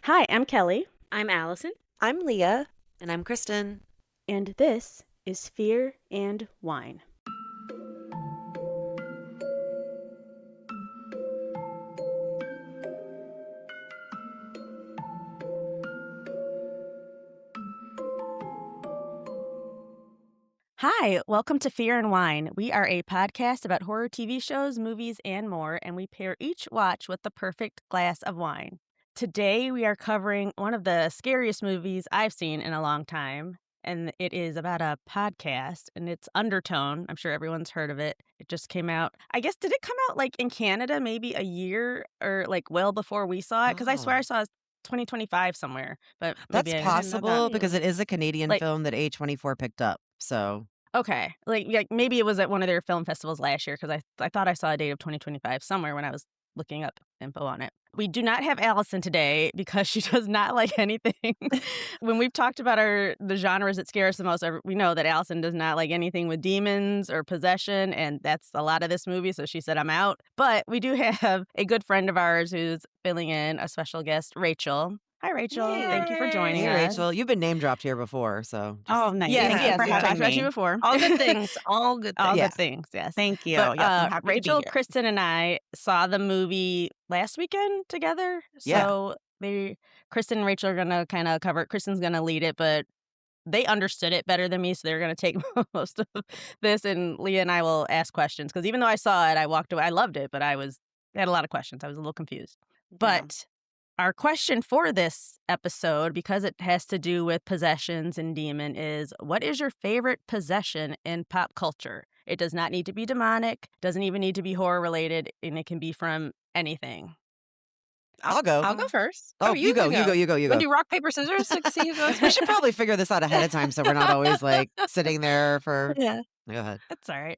Hi, I'm Kelli, I'm Allison, I'm Leah. And I'm Kristin. and this is Fear and Wine. Hi, welcome to Fear and Wine. We are a podcast about horror TV shows, movies, and more, and we pair each watch with the perfect glass of wine. Today, we are covering one of the scariest movies I've seen in a long time, and it is about a podcast, and it's Undertone. I'm sure everyone's heard of it. It just came out. I guess, did it come out like in Canada maybe a year or like well before we saw it? Because I swear I saw 2025 somewhere, but maybe That's I possible because it is a Canadian Like- film that A24 picked up. So Okay. Like maybe it was at one of their film festivals last year because I thought I saw a date of 2025 somewhere when I was looking up info on it. We do not have Allison today because she does not like anything. When we've talked about the genres that scare us the most, we know that Allison does not like anything with demons or possession, and that's a lot of this movie, so she said, I'm out. But we do have a good friend of ours who's filling in, a special guest, Rachel. Hi, Rachel. Yay. Thank you for joining hey, us. Rachel, you've been name dropped here before. So Oh, nice. Yes, Thank you yes, for we've talked having about you me. before. All good things. All good things. All Yeah. good things, yes. Thank you. But Yes, I'm happy Rachel, to be here. Kristin, and I saw the movie last weekend together. Yeah. So Kristin and Rachel are going to kind of cover it. Kristin's going to lead it, but they understood it better than me, so they're going to take most of this. And Leah and I will ask questions because even though I saw it, I walked away. I loved it, but I had a lot of questions. I was a little confused. But our question for this episode, because it has to do with possessions and demon, is what is your favorite possession in pop culture? It does not need to be demonic, doesn't even need to be horror related, and it can be from anything. I'll go. I'll go first. Oh, you go. You Want to go. do rock, paper, scissors to see who goes We first? should probably figure this out ahead of time so we're not always like sitting there for. Yeah. Go ahead. That's all right.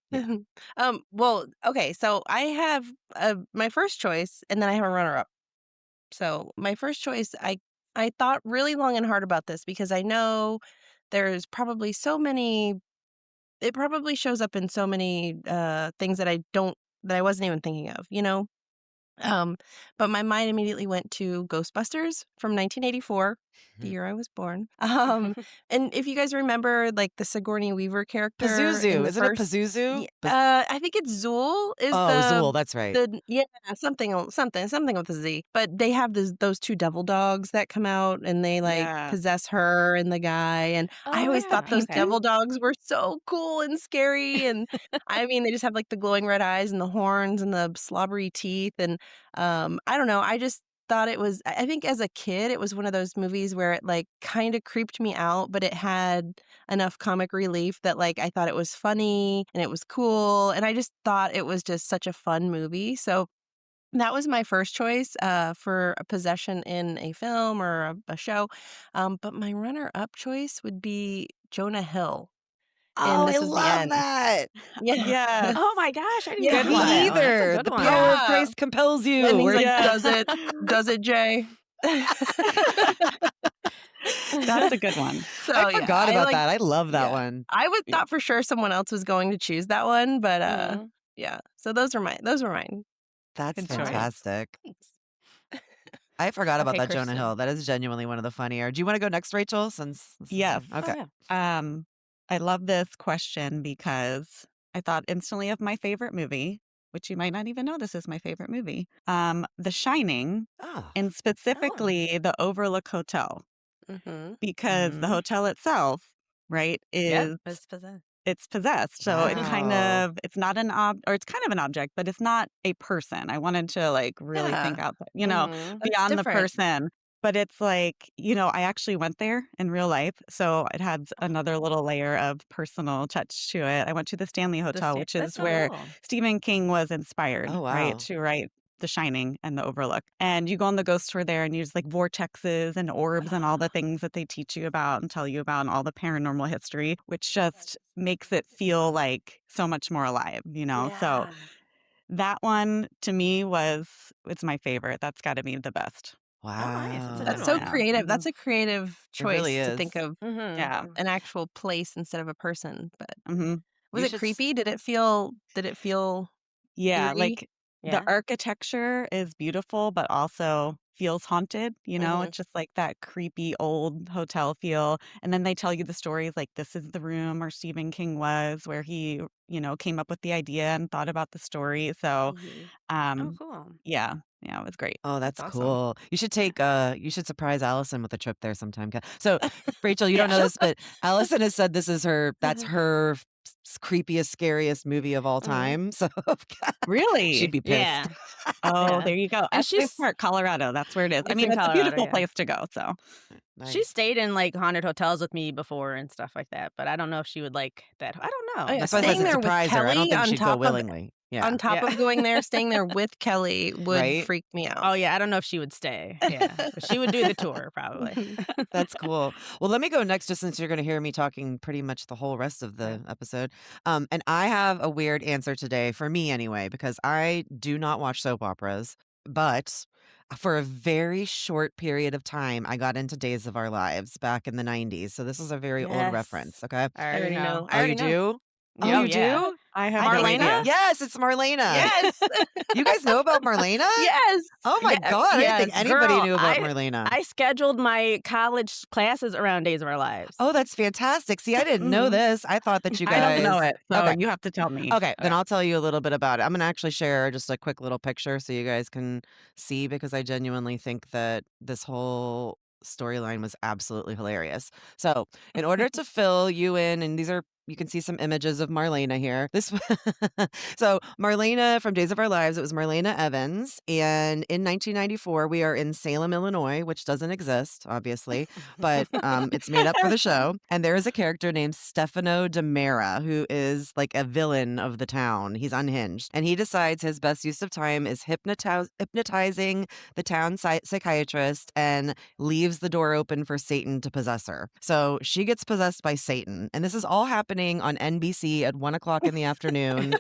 Well, okay. So I have my first choice, and then I have a runner-up. So my first choice, I thought really long and hard about this because I know there's probably so many. It probably shows up in so many things that I wasn't even thinking of, you know? But my mind immediately went to Ghostbusters from 1984, the year I was born. And if you guys remember, like the Sigourney Weaver character, Pazuzu. Is it a Pazuzu? I think it's Zool. Zool. That's right. Something with a Z. But they have those two devil dogs that come out, and they possess her and the guy. And I always thought those devil dogs were so cool and scary. And I mean, they just have like the glowing red eyes and the horns and the slobbery teeth. And I don't know. I just thought it was, I think as a kid, it was one of those movies where it like kind of creeped me out, but it had enough comic relief that like I thought it was funny and it was cool. And I just thought it was just such a fun movie. So that was my first choice for a possession in a film or a show. But my runner-up choice would be Jonah Hill. Oh, This I Is the love End. that. Yeah. Oh my gosh, I didn't Yeah, get me that. either. That's a good The one. power of Yeah. Christ compels you. And he's We're- like, does it, Jay? That's a good one. So I yeah, forgot about like- that. I love that yeah. one. I would thought for sure someone else was going to choose that one, but yeah. So those were mine. That's Good choice. fantastic. I forgot about Okay, that Jonah Kristin. Hill. That is genuinely one of the funnier. Do you want to go next, Rachel? Since this is- Yes. Okay. Oh, yeah. I love this question because I thought instantly of my favorite movie, which you might not even know this is my favorite movie. The Shining, Oh. and specifically the Overlook Hotel, Mm-hmm. because the Mhm. hotel itself, right, is It's possessed. it's possessed. So it's kind Wow. of, it's not it's kind of an object, but it's not a person. I wanted to like really Yeah. think out, beyond the different. person. But it's like, I actually went there in real life. So it had another little layer of personal touch to it. I went to the Stanley Hotel, which That's is so where cool. Stephen King was inspired, Oh, right, wow. to write The Shining and The Overlook. And you go on the ghost tour there and use like vortexes and orbs and all the things that they teach you about and tell you about and all the paranormal history, which just makes it feel like so much more alive, So that one to me it's my favorite. That's got to be the best. Wow. nice. That's a That's good so one. creative. Mhm. That's a creative choice really to is. think of Yeah. an actual place instead of a person. But hmm was You it should creepy? Did it feel Yeah. eerie? Like Yeah. the architecture is beautiful, but also feels haunted, it's just like that creepy old hotel feel. And then they tell you the stories like this is the room where Stephen King was, where he, came up with the idea and thought about the story. So, Oh, um, cool. yeah, it was great. Oh, that's That's awesome. cool. You should you should surprise Allison with a trip there sometime. So, Rachel, you Yeah. don't know this, but Allison has said that's her creepiest, scariest movie of all time. So she'd Really? be pissed. Yeah. Oh, Yeah. there you go. And Estes Park, Colorado. That's where it is. I It's mean, in it's a Colorado, beautiful yeah. place to go. So, She Nice. stayed in like haunted hotels with me before and stuff like that, but I don't know if she would like that. I don't know. Oh, yeah, That's why I said staying there with surprise her. I don't Kelli think on she'd go top of willingly. Yeah. on top Yeah. of going there, staying there with Kelli would Right? freak me out. Oh yeah, I don't know if she would stay. Yeah, but she would do the tour probably. That's cool. Well, let me go next, just since you're going to hear me talking pretty much the whole rest of the episode. And I have a weird answer today, for me anyway, because I do not watch soap operas, but for a very short period of time, I got into Days of Our Lives back in the 90s. So this is a very old Yes. reference. Okay. I already know. I Oh, already you know. do? Oh, Oh, you yeah. do? I have no Marlena? idea. Yes, it's Marlena. Yes. You guys know about Marlena? Yes. Oh my Yeah, God. I didn't think yes. anybody Girl, knew about Marlena. I scheduled my college classes around Days of Our Lives. Oh, that's fantastic. See, I didn't know this. I thought that you I guys. don't know it. So Okay. you have to tell me. Okay, then I'll tell you a little bit about it. I'm going to actually share just a quick little picture so you guys can see, because I genuinely think that this whole storyline was absolutely hilarious. So, in order to fill you in, and you can see some images of Marlena here. So Marlena from Days of Our Lives, it was Marlena Evans. And in 1994, we are in Salem, Illinois, which doesn't exist, obviously, but it's made up for the show. And there is a character named Stefano DeMera, who is like a villain of the town. He's unhinged. And he decides his best use of time is hypnotizing the town psychiatrist and leaves the door open for Satan to possess her. So she gets possessed by Satan. And this is all happening on NBC at 1:00 in the afternoon.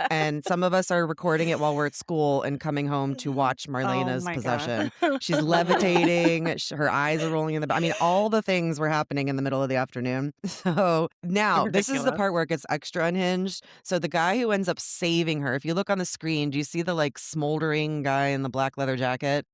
And some of us are recording it while we're at school and coming home to watch Marlena's my possession. She's levitating. Her eyes are rolling in the back. I mean, all the things were happening in the middle of the afternoon. So now this is the Ridiculous. part where it gets extra unhinged. So the guy who ends up saving her, if you look on the screen, do you see the like smoldering guy in the black leather jacket?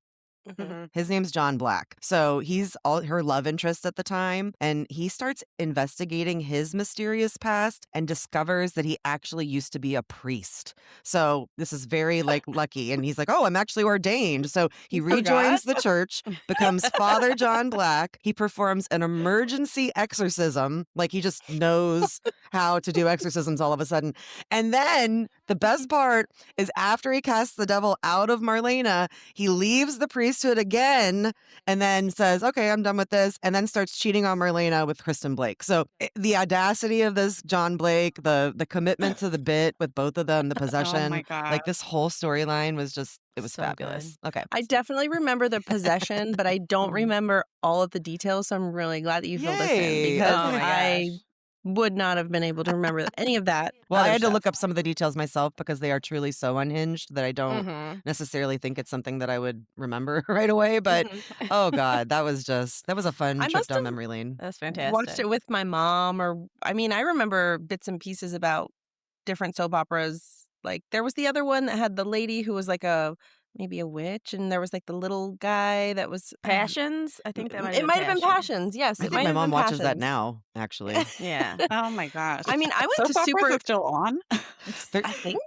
His name's John Black. So he's her love interest at the time, and he starts investigating his mysterious past and discovers that he actually used to be a priest. So this is very like lucky, and he's like, "Oh, I'm actually ordained." So he rejoins the church, becomes Father John Black. He performs an emergency exorcism, like he just knows how to do exorcisms all of a sudden. And then the best part is after he casts the devil out of Marlena, he leaves the priesthood again and then says, "Okay, I'm done with this," and then starts cheating on Marlena with Kristin Blake. So the audacity of this John Blake, the commitment to the bit with both of them, the possession, my God. like this whole storyline was just, it was So fabulous. Okay. I definitely remember the possession, but I don't remember all of the details. So I'm really glad that you filled us in, Yay. because Oh my I gosh. would not have been able to remember any of that. Well, I other had to stuff. look up some of the details myself because they are truly so unhinged that I don't Mhm. necessarily think it's something that I would remember right away. But oh God, that was a fun I trip must down have memory lane. That's fantastic. Watched it with my mom, or I mean, I remember bits and pieces about different soap operas. Like there was the other one that had the lady who was like maybe a witch, and there was like the little guy that was Passions? I think that It might have been Passions. Yes, I it think might my have mom been watches that Passions. now, actually. Yeah. Oh my gosh. I mean, I went Soap to operas super. are still on? They're- I think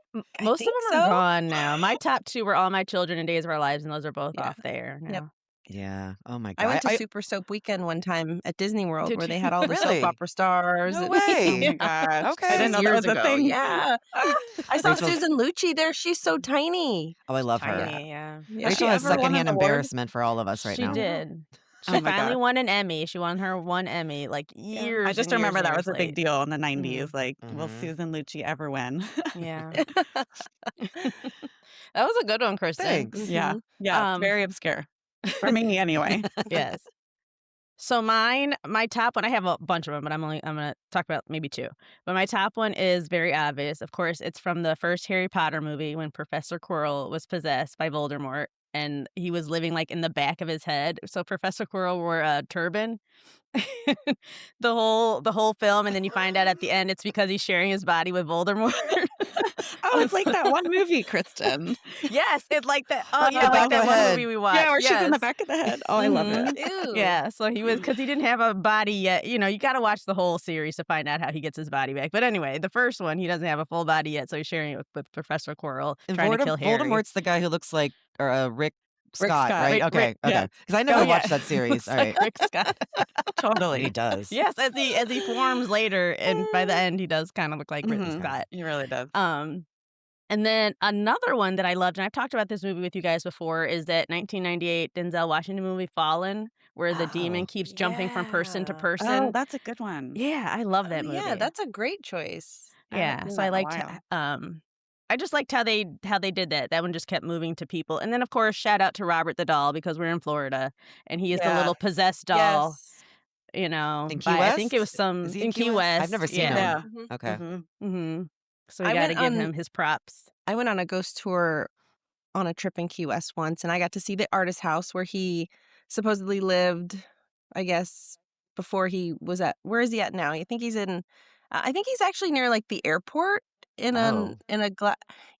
Most of think them are so. gone now. My top two were All My Children and Days of Our Lives, and those are both Yeah. off there now. Yep. Yeah. Oh my I God. went to Super Soap Weekend one time at Disney World, Did where they you? had all the Really? soap opera stars. No and- way. Oh my gosh. Okay. I didn't know that years was a ago. thing. Yeah. I saw Rachel's- Susan Lucci there. She's so tiny. Oh, I love her. Tiny, yeah. Yeah. Rachel has ever won an secondhand award? embarrassment for all of us right She now. did. Oh She my finally God. won an Emmy. She won her one Emmy like years. I just and years remember and that years was a big late. deal in the 90s. Like, will Mhm. Susan Lucci ever win? Yeah. That was a good one, Kristin. Thanks. Yeah. Yeah. It's Um, very obscure. For me, anyway. Yes. So my top one, I have a bunch of them, but I'm gonna talk about maybe two. But my top one is very obvious. Of course, it's from the first Harry Potter movie when Professor Quirrell was possessed by Voldemort and he was living like in the back of his head. So Professor Quirrell wore a turban the whole film, and then you find out at the end it's because he's sharing his body with Voldemort. Oh, it's like that one movie, Kristin. Yes, it's like that. Oh, Oh, yeah, like back of that the one head. movie we yeah, watched. where she's in the Yes. back of the head. Oh, I love it. Ew. Yeah, so because he didn't have a body yet. You know, you got to watch the whole series to find out how he gets his body back. But anyway, the first one, he doesn't have a full body yet, so he's sharing it with Professor Quirrell, And trying to kill Harry. Voldemort's the guy who looks like Rick Rick Scott, Scott. right? Rick, Okay, yeah. okay. Because I Oh, never yeah. watched that series. Looks All like right. Rick Scott. But he Totally. does. Yes, as he forms later, and by the end, he does kind of look like Rick Mhm. Scott. He really does. And then another one that I loved, and I've talked about this movie with you guys before, is that 1998 Denzel Washington movie Fallen, where the demon Oh. keeps jumping from person to Yeah. Oh, person. that's a good one. Yeah, I love that movie. Yeah, that's a great choice. I haven't Yeah, seen so that I in a liked while. I just liked how they did that. That one just kept moving to people. And then of course, shout out to Robert the doll because we're in Florida and he is the Yeah. little possessed doll, Yes. you know, In Key by I think it was West? some Is he in Key I've West. never seen Yeah. Yeah. him. Mhm. Okay. Mm-hmm. So I we got to went give on him his props. I went on a ghost tour on a trip in Key West once, and I got to see the artist house where he supposedly lived, I guess, before he was at where is he at now? I think he's actually near like the airport Oh. in a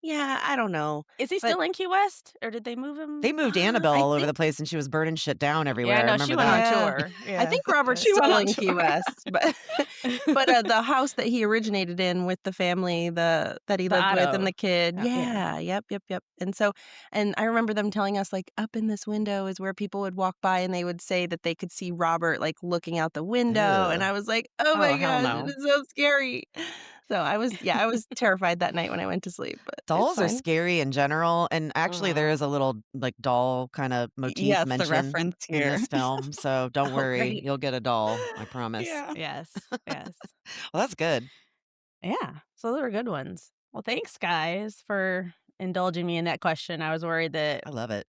yeah, I don't know. Is he But still in Key West or did they move him? They moved I Annabelle all over think the place and she was burning shit down Yeah, everywhere. I I know remember she went that. on yeah. tour. I Yeah. think Robert's She went still on in Key tour. West, but the house that he originated in with the family that he The lived with and Otto. the kid. Yeah. Yeah, yep. And I remember them telling us like up in this window is where people would walk by and they would say that they could see Robert like looking out the window, and Ugh. I was like, "Oh Oh, my hell gosh, no. it is so scary." So I was terrified that night when I went to sleep, but it's Dolls are fine. scary in general. And actually, there Mhm. is a little like doll kind of motif Yes, the mentioned reference in here. this film. So don't Oh, worry. great. You'll get a doll. I promise. Yeah. Yes. Yes. Well, that's good. Yeah. So those were good ones. Well, thanks guys for indulging me in that question. I was worried that I love it.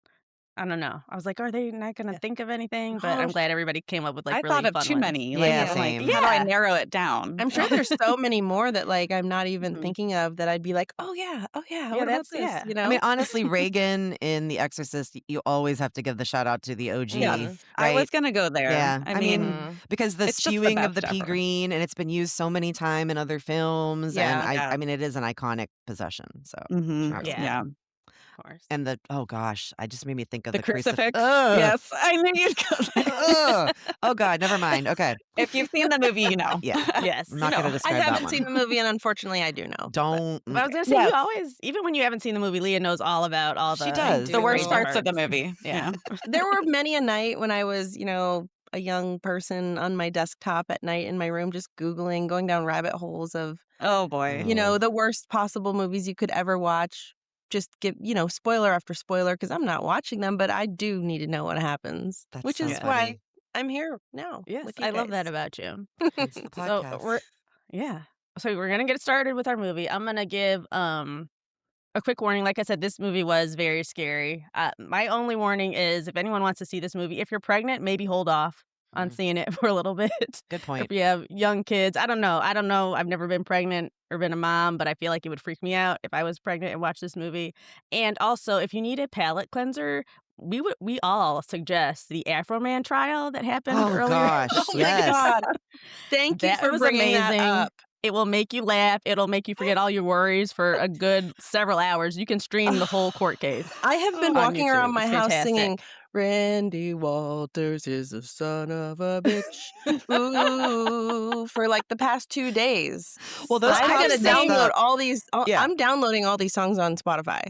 I don't know. I was like, are they not going to Yeah. think of anything? But Oh, I'm glad everybody came up with like I really thought of fun too ones. many. Yeah, I'm like, same. how do I Yeah. narrow it down? I'm sure there's so many more that like I'm not even Mhm. thinking of that I'd be like, "Oh yeah. Yeah, What about that's this?" yeah. You I mean, know? honestly, Reagan in The Exorcist, you always have to give the shout out to the OG, Yes, I right? was gonna go there. Yeah. I I mean, mean, Mhm. because the it's just the spewing of the best pea ever. green and it's been used so many times in other films. And Yeah. Yeah. I mean, it is an iconic possession. So Yeah. Yeah, absolutely. of course. And oh gosh, I just made me think of The the crucifix. Ugh, Yes, I knew you'd go there. ugh. Oh God, never mind. Okay. If you've seen the movie, you know. Yeah. Yes. I'm You not going know, to I describe that haven't seen the one. movie, and unfortunately, I do know. But Don't. But I was gonna say Yes. you always, even when you haven't seen the movie, Leah knows all about all She the does. The worst crazy parts of the parts. movie. Yeah. there were many a night when I was, a young person on my desktop at night in my room, just Googling, going down rabbit holes of, Oh boy. Oh. the worst possible movies you could ever watch. Just give, spoiler after spoiler, because I'm not watching them, but I do need to know what happens, That's which so is Yeah. why funny. I'm here now Yes, with you I love that guys. about you. Hence the So podcast. yeah. So we're gonna get started with our movie. I'm gonna give a quick warning. Like I said, this movie was very scary. My only warning is if anyone wants to see this movie, if you're pregnant, maybe hold off on seeing it for a little bit. Good If point. you have young kids, I don't know. I've never been pregnant or been a mom, but I feel like it would freak me out if I was pregnant and watched this movie. And also, if you need a palate cleanser, we all suggest the Afro Man trial that happened Oh earlier. gosh, Oh my yes. God. Thank you That for was bringing that amazing. up. It will make you laugh. It'll make you forget all your worries for a good several hours. You can stream the whole court case I have been on walking around YouTube. my It's house fantastic. singing, Randy Walters is a son of a bitch. Ooh, for like the past 2 days. Well, those I'm I've gonna been cops messed singing. download up. all these. Yeah. I'm downloading all these songs on Spotify.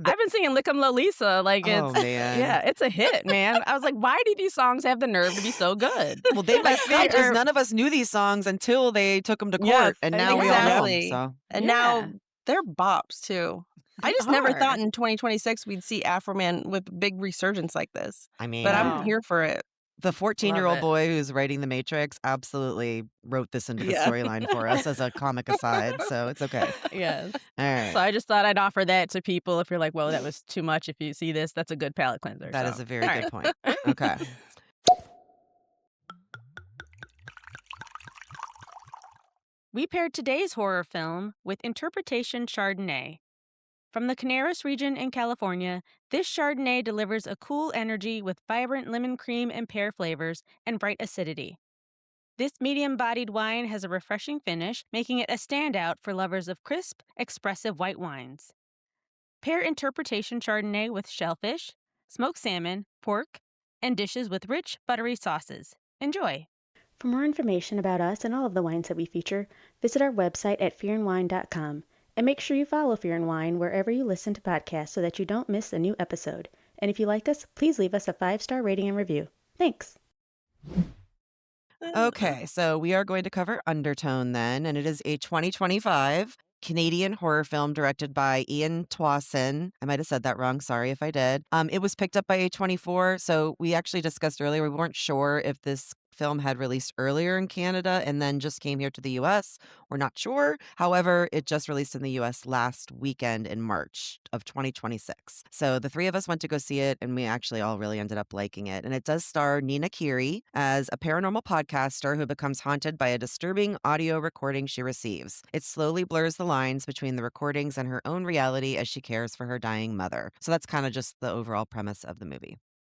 I've been singing "Lick 'Em Lolisa." Like Oh it's man. yeah, it's a hit, man. I was like, why do these songs have the nerve to be so good? Well, they messed up they because are- none of us knew these songs until they took them to court, Yes, and now we all know them. exactly. So And Yeah. now they're bops too. I They just never are. thought in 2026 we'd see Afro Man with big resurgence like this. I mean, But Wow. I'm here for it. the Love 14-year-old it. boy who's writing The Matrix absolutely wrote this into the Yeah. storyline for us as a comic aside. So it's okay. Yes. All right. So I just thought I'd offer that to people. If you're like, "Whoa, that was too much," if you see this, that's a good palate cleanser. That so. is a very All good right. point. Okay. We paired today's horror film with Interpretation Chardonnay. From the Canaris region in California, this Chardonnay delivers a cool energy with vibrant lemon cream and pear flavors and bright acidity. This medium-bodied wine has a refreshing finish, making it a standout for lovers of crisp, expressive white wines. Pair Interpretation Chardonnay with shellfish, smoked salmon, pork, and dishes with rich, buttery sauces. Enjoy! For more information about us and all of the wines that we feature, visit our website at fearandwine.com. And make sure you follow Fear and Wine wherever you listen to podcasts so that you don't miss a new episode. And if you like us, please leave us a 5-star rating and review. Thanks! Okay, so we are going to cover Undertone then, and it is a 2025 Canadian horror film directed by Ian Twasson. I might have said that wrong. Sorry if I did. It was picked up by A24, so we actually discussed earlier, we weren't sure if this film had released earlier in Canada and then just came here to the US. We're not sure. However, it just released in the US last weekend in March of 2026. So the three of us went to go see it, and we actually all really ended up liking it. And it does star Nina Kiri as a paranormal podcaster who becomes haunted by a disturbing audio recording she receives. It slowly blurs the lines between the recordings and her own reality as she cares for her dying mother. So that's kind of just the overall premise of the movie.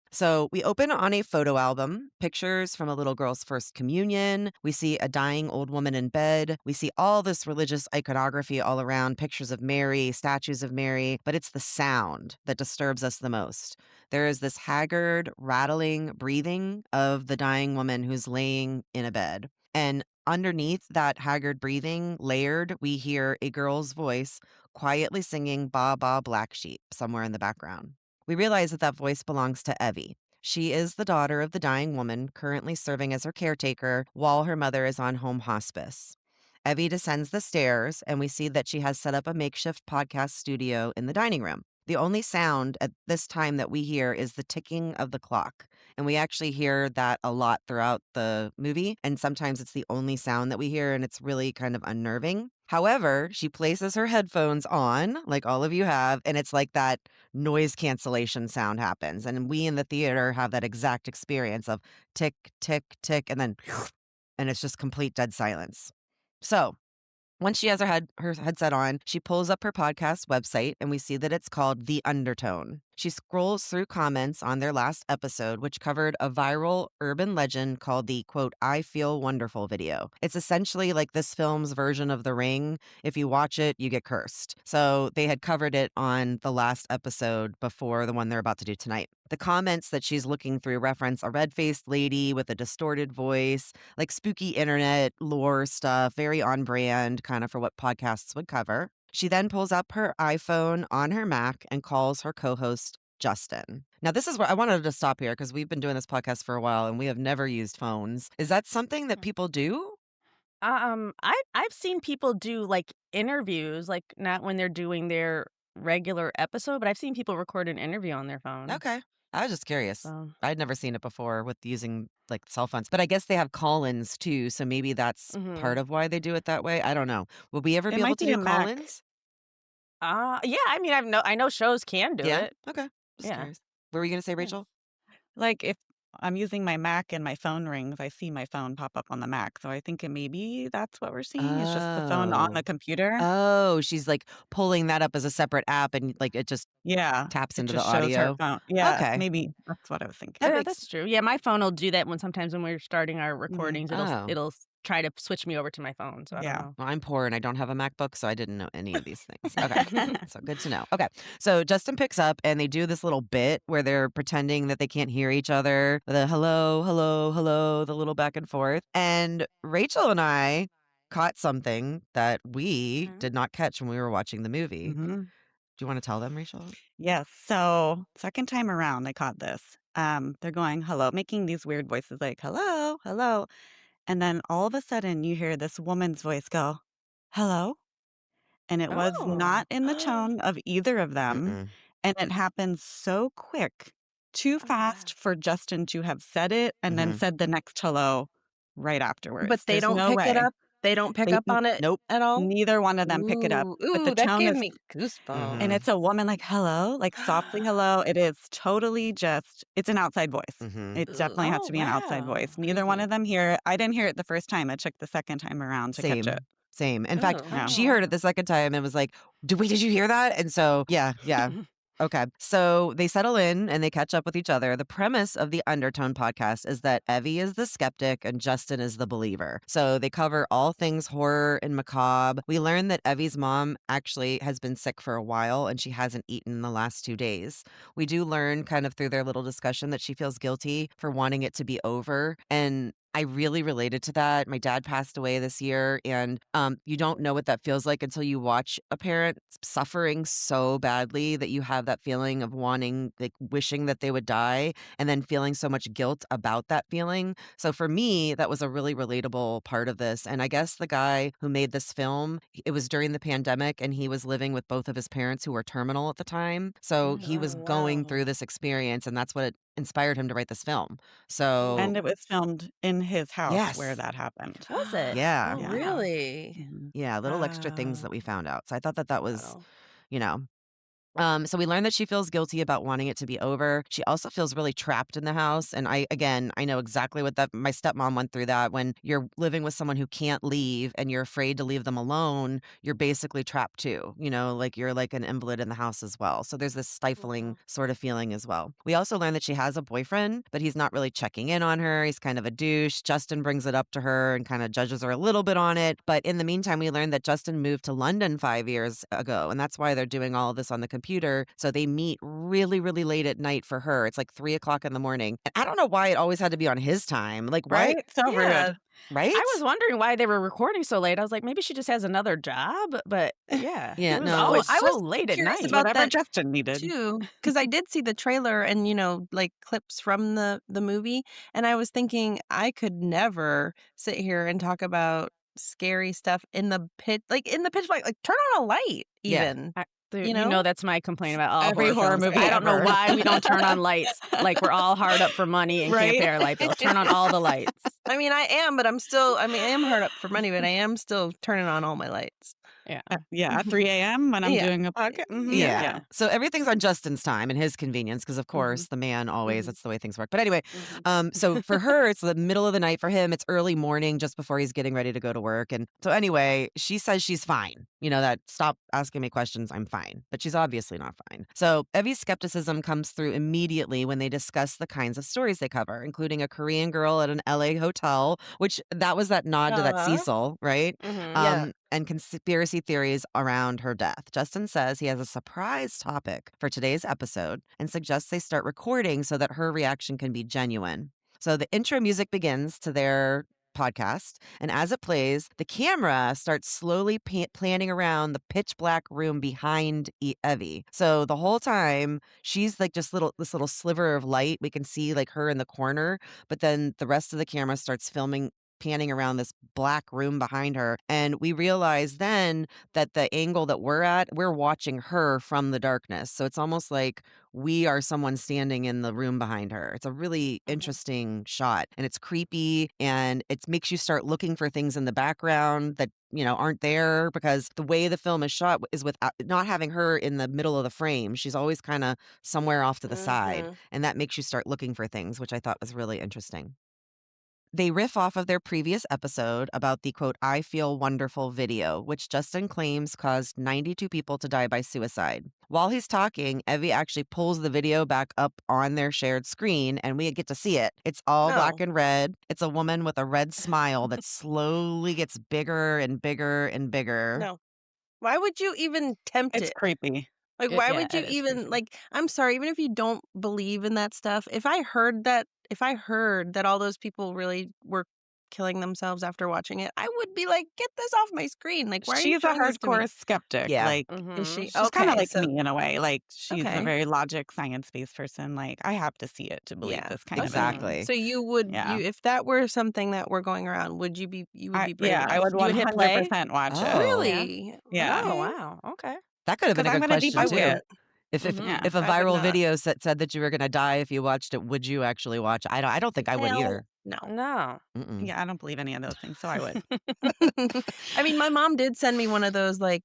So we open on a photo album, pictures from a little girl's first communion. We see a dying old woman in bed. We see all this religious iconography all around, pictures of Mary, statues of Mary, but it's the sound that disturbs us the most. There is this haggard, rattling breathing of the dying woman who's laying in a bed. And underneath that haggard breathing, layered, we hear a girl's voice quietly singing Ba Ba Black Sheep somewhere in the background. We realize that that voice belongs to Evie. She is the daughter of the dying woman, currently serving as her caretaker while her mother is on home hospice. Evie descends the stairs, and we see that she has set up a makeshift podcast studio in the dining room. The only sound at this time that we hear is the ticking of the clock. And we actually hear that a lot throughout the movie. And sometimes it's the only sound that we hear, and it's really kind of unnerving. However, she places her headphones on, like all of you have, and it's like that noise cancellation sound happens. And we in the theater have that exact experience of tick, tick, tick, and then, and it's just complete dead silence. So, once she has her headset on, she pulls up her podcast website, and we see that it's called The Undertone. She scrolls through comments on their last episode, which covered a viral urban legend called the, quote, I Feel Wonderful video. It's essentially like this film's version of The Ring. If you watch it, you get cursed. So they had covered it on the last episode before the one they're about to do tonight. The comments that she's looking through reference a red-faced lady with a distorted voice, like spooky internet lore stuff, very on brand kind of for what podcasts would cover. She then pulls up her iPhone on her Mac and calls her co-host Justin. Now, this is where I wanted to stop here because we've been doing this podcast for a while and we have never used phones. Is that something that people do? I've seen people do like interviews, like not when they're doing their regular episode, but I've seen people record an interview on their phone. Okay. I was just curious. So, I'd never seen it before with using like cell phones, but I guess they have call-ins too. So maybe that's part of why they do it that way. I don't know. Will we ever It be able might to be do a Mac. call-ins? yeah, I mean, I know shows can do Yeah. it. Okay. Just Yeah. curious. What were you going to say, Yeah. Rachel? Like if I'm using my Mac and my phone rings, I see my phone pop up on the Mac. So I think maybe that's what we're seeing is just the phone on the Oh. computer. Oh, she's like pulling that up as a separate app and like it just Yeah. taps It into the just shows her audio. phone. Yeah, Okay. maybe that's what I was thinking. That Yeah, makes that's true. Yeah, my phone will do that when sometimes when we're starting our recordings, Oh. it'll try to switch me over to my phone. So I don't Yeah. know. Well, I'm poor and I don't have a MacBook, so I didn't know any of these things. Okay. So good to know. Okay. So Justin picks up and they do this little bit where they're pretending that they can't hear each other. The hello, hello, hello, the little back and forth. And Rachel and I caught something that we did not catch when we were watching the movie. hmm Do you want to tell them, Rachel? Yes. So second time around, I caught this. They're going hello, making these weird voices like hello, hello. And then all of a sudden you hear this woman's voice go, hello. And it was Oh. not in the tone of either of them. Mm-mm. And it happened so quick, too fast for Justin to have said it and then Mhm. said the next hello right afterwards. But they There's don't no pick it way. up? They don't pick They up on it Nope. at all? neither one of them pick it up. But the That tone gave is me goosebumps. and Mhm. it's a woman like hello, like softly hello. It is totally just it's an outside voice. Mhm. It definitely has Oh, to be an outside wow. voice. Neither one Creepy. of them hear it. I didn't hear it the first time. I checked the second time around to catch it. Same. In fact, Oh. Yeah. she heard it the second time and was like, Did you hear that?" And so, yeah. Okay. So they settle in and they catch up with each other. The premise of the Undertone podcast is that Evie is the skeptic and Justin is the believer. So they cover all things horror and macabre. We learn that Evie's mom actually has been sick for a while and she hasn't eaten in the last 2 days. We do learn kind of through their little discussion that she feels guilty for wanting it to be over. And I really related to that. My dad passed away this year, and you don't know what that feels like until you watch a parent suffering so badly that you have that feeling of wanting, like wishing that they would die, and then feeling so much guilt about that feeling. So for me, that was a really relatable part of this. And I guess the guy who made this film, it was during the pandemic, and he was living with both of his parents who were terminal at the time. So he was going through this experience, and that's what inspired him to write this film. So And it was filmed in his house where yes. that happened. Was it? Yeah. Oh, Oh, Yeah. wow. really? Mhm. Yeah, little extra things that Wow. we found out. So I thought that that was, Wow. you know, so we learned that she feels guilty about wanting it to be over. She also feels really trapped in the house. And I know exactly what that, my stepmom went through that. When you're living with someone who can't leave and you're afraid to leave them alone, you're basically trapped too. Like you're like an invalid in the house as well. So there's this stifling sort of feeling as well. We also learned that she has a boyfriend, but he's not really checking in on her. He's kind of a douche. Justin brings it up to her and kind of judges her a little bit on it. But in the meantime, we learned that Justin moved to London 5 years ago. And that's why they're doing all of this on the computer. So they meet really, really late at night for her. It's like 3 o'clock in the morning. And I don't know why it always had to be on his time. Like, why? Right? So Yeah. rude. Right? I was wondering why they were recording so late. I was like, maybe she just has another job. But yeah, Yeah, it was no. always I so was late at curious night. about Whatever that Justin needed. too, because I did see the trailer and, like clips from the movie. And I was thinking I could never sit here and talk about scary stuff in the pitch black, like turn on a light Yeah. even, Dude, you know? that's my complaint about all Every horror horror films. movie I don't know ever. why we don't turn on lights. Like we're all hard up for money and can't Right? pay our light bills. Turn on all the lights. I mean, I am, but I am hard up for money, but I am still turning on all my lights. Yeah. Yeah, at 3 a.m. when I'm Yeah. doing a podcast. Yeah. Yeah. So everything's on Justin's time and his convenience because, of course, the man always, that's the way things work. But anyway, so for her, it's the middle of the night. For him, it's early morning just before he's getting ready to go to work. And so anyway, she says she's fine. That stop asking me questions. I'm fine. But she's obviously not fine. So Evie's skepticism comes through immediately when they discuss the kinds of stories they cover, including a Korean girl at an LA hotel, which that was that nod to that Uh-huh. Cecil, right? Yeah. And conspiracy theories around her death. Justin says he has a surprise topic for today's episode and suggests they start recording so that her reaction can be genuine. So the intro music begins to their podcast, and as it plays, the camera starts slowly planning around the pitch black room behind Evie. So the whole time, she's like just this little sliver of light. We can see like her in the corner, but then the rest of the camera starts panning around this black room behind her. And we realize then that the angle that we're watching her from the darkness. So it's almost like we are someone standing in the room behind her. It's a really interesting shot and it's creepy and it makes you start looking for things in the background that aren't there because the way the film is shot is with not having her in the middle of the frame. She's always kind of somewhere off to the side, and that makes you start looking for things, which I thought was really interesting. They riff off of their previous episode about the quote, "I feel wonderful" video, which Justin claims caused 92 people to die by suicide. While he's talking, Evie actually pulls the video back up on their shared screen and we get to see it. It's all black Oh. and red. It's a woman with a red smile that slowly gets bigger and bigger and bigger. No. Why would you even tempt It's it? creepy. Like, why Yeah, would you it is even creepy. like? I'm sorry, even if you don't believe in that stuff, if I heard that all those people really were killing themselves after watching it, I would be like, get this off my screen. Like, why are you She's a showing this to me? hardcore skeptic. Yeah. Like, Is she she's kind of okay? like So me in a way. Like, she's a okay, very logic, science-based person. Like, I have to see it to believe yeah, this kind of a okay. thing. Exactly. So you Yeah. if that were something that were going around, you would be brave I enough? would You would hit play? 100% watch it. Oh. Really? Yeah. Oh, Okay. wow. Okay. That could have been Because a I'm good going to question I debunk too. it. wouldn't. If if Yeah. if a I would viral not. video said that you were gonna die if you watched it, would you actually watch it? I don't think I would Hell either. no. No. Mm-mm. Yeah, I don't believe any of those things, so I would. I mean, my mom did send me one of those like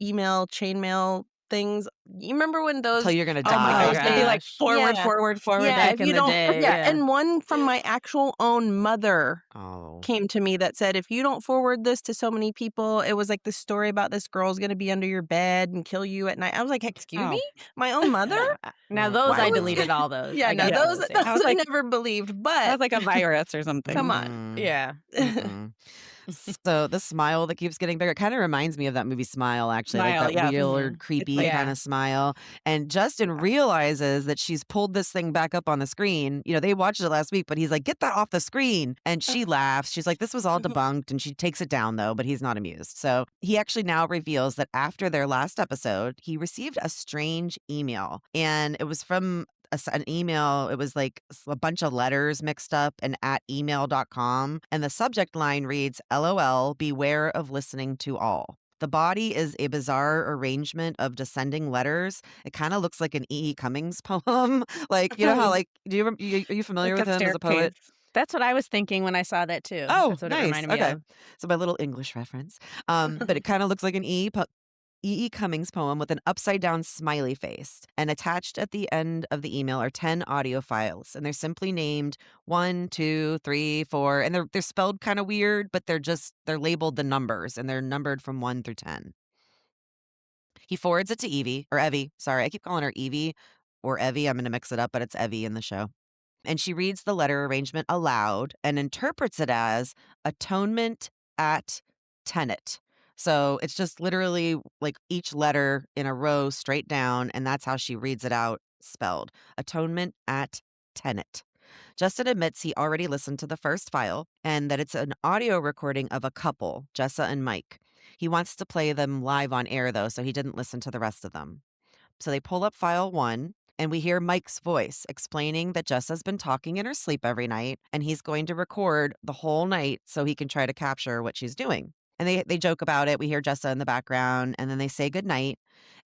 email chainmail things. You remember when Until those you're gonna Oh my die. gosh. It'd be like gosh. forward, Yeah. forward, forward. Yeah, back if in you the don't day, yeah, yeah. and one from my actual own mother Oh. came to me that said, "If you don't forward this to so many people," it was like this story about this girl's gonna be under your bed and kill you at night. I was like, "Excuse me? My own mother?" Now Oh, those Why I would deleted all those. Yeah, I no, got those those, those yeah. I was I like never believed, that but was like a virus or something. come on. Mm-mm. Yeah. Mm-mm. So the smile that keeps getting bigger kind of reminds me of that movie Smile, actually, like Smile, that yes. weird, It's creepy like- kind Yeah. of smile. And Justin realizes that she's pulled this thing back up on the screen. You know, they watched it last week, but he's like, "Get that off the screen." And she laughs. She's like, "This was all debunked." And she takes it down, though, but he's not amused. So he actually now reveals that after their last episode, he received a strange email. And it was from an email. It was like a bunch of letters mixed up and at email.com. And the subject line reads, "LOL, beware of listening to all." The body is a bizarre arrangement of descending letters. It kind of looks like an E. E. Cummings poem. Like, you know how, like, are you familiar Like with a him as a poet? staircase. That's what I was thinking when I saw that too. Oh, That's what it nice. reminded me Okay. of. So my little English reference. But it kind of looks like an E. E. Cummings poem with an upside down smiley face. And attached at the end of the email are 10 audio files. And they're simply named 1, 2, 3, 4. And they're spelled kind of weird, but they're labeled the numbers and they're numbered from 1 through 10. He forwards it to Evie. Sorry, I keep calling her Evie or Evie. I'm going to mix it up, but it's Evie in the show. And she reads the letter arrangement aloud and interprets it as atonement at tenet. So it's just literally like each letter in a row straight down, and that's how she reads it out spelled. Atonement at tenet. Justin admits he already listened to the first file and that it's an audio recording of a couple, Jessa and Mike. He wants to play them live on air, though, so he didn't listen to the rest of them. So they pull up file 1, and we hear Mike's voice explaining that Jessa's been talking in her sleep every night, and he's going to record the whole night so he can try to capture what she's doing. And they joke about it. We hear Jessa in the background, and then they say goodnight.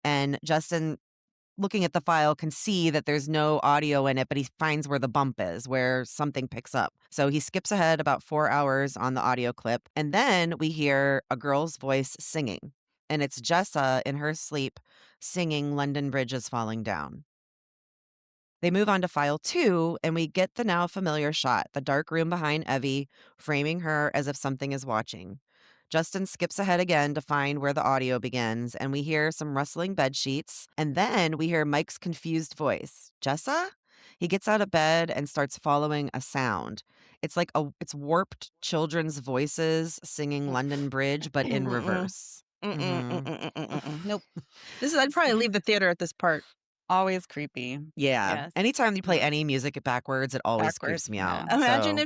And Justin, looking at the file, can see that there's no audio in it, but he finds where the bump is, where something picks up. So he skips ahead about 4 hours on the audio clip, and then we hear a girl's voice singing. And it's Jessa in her sleep singing "London Bridge is Falling Down." They move on to file 2, and we get the now familiar shot, the dark room behind Evie, framing her as if something is watching. Justin skips ahead again to find where the audio begins, and we hear some rustling bed sheets, and then we hear Mike's confused voice. "Jessa?" He gets out of bed and starts following a sound. It's like it's warped children's voices singing "London Bridge," but in reverse. Nope. I'd probably leave the theater at this part. Always creepy. Yeah. Yes. Anytime you play any music backwards, it always creeps Backwards, me yeah. out. Imagine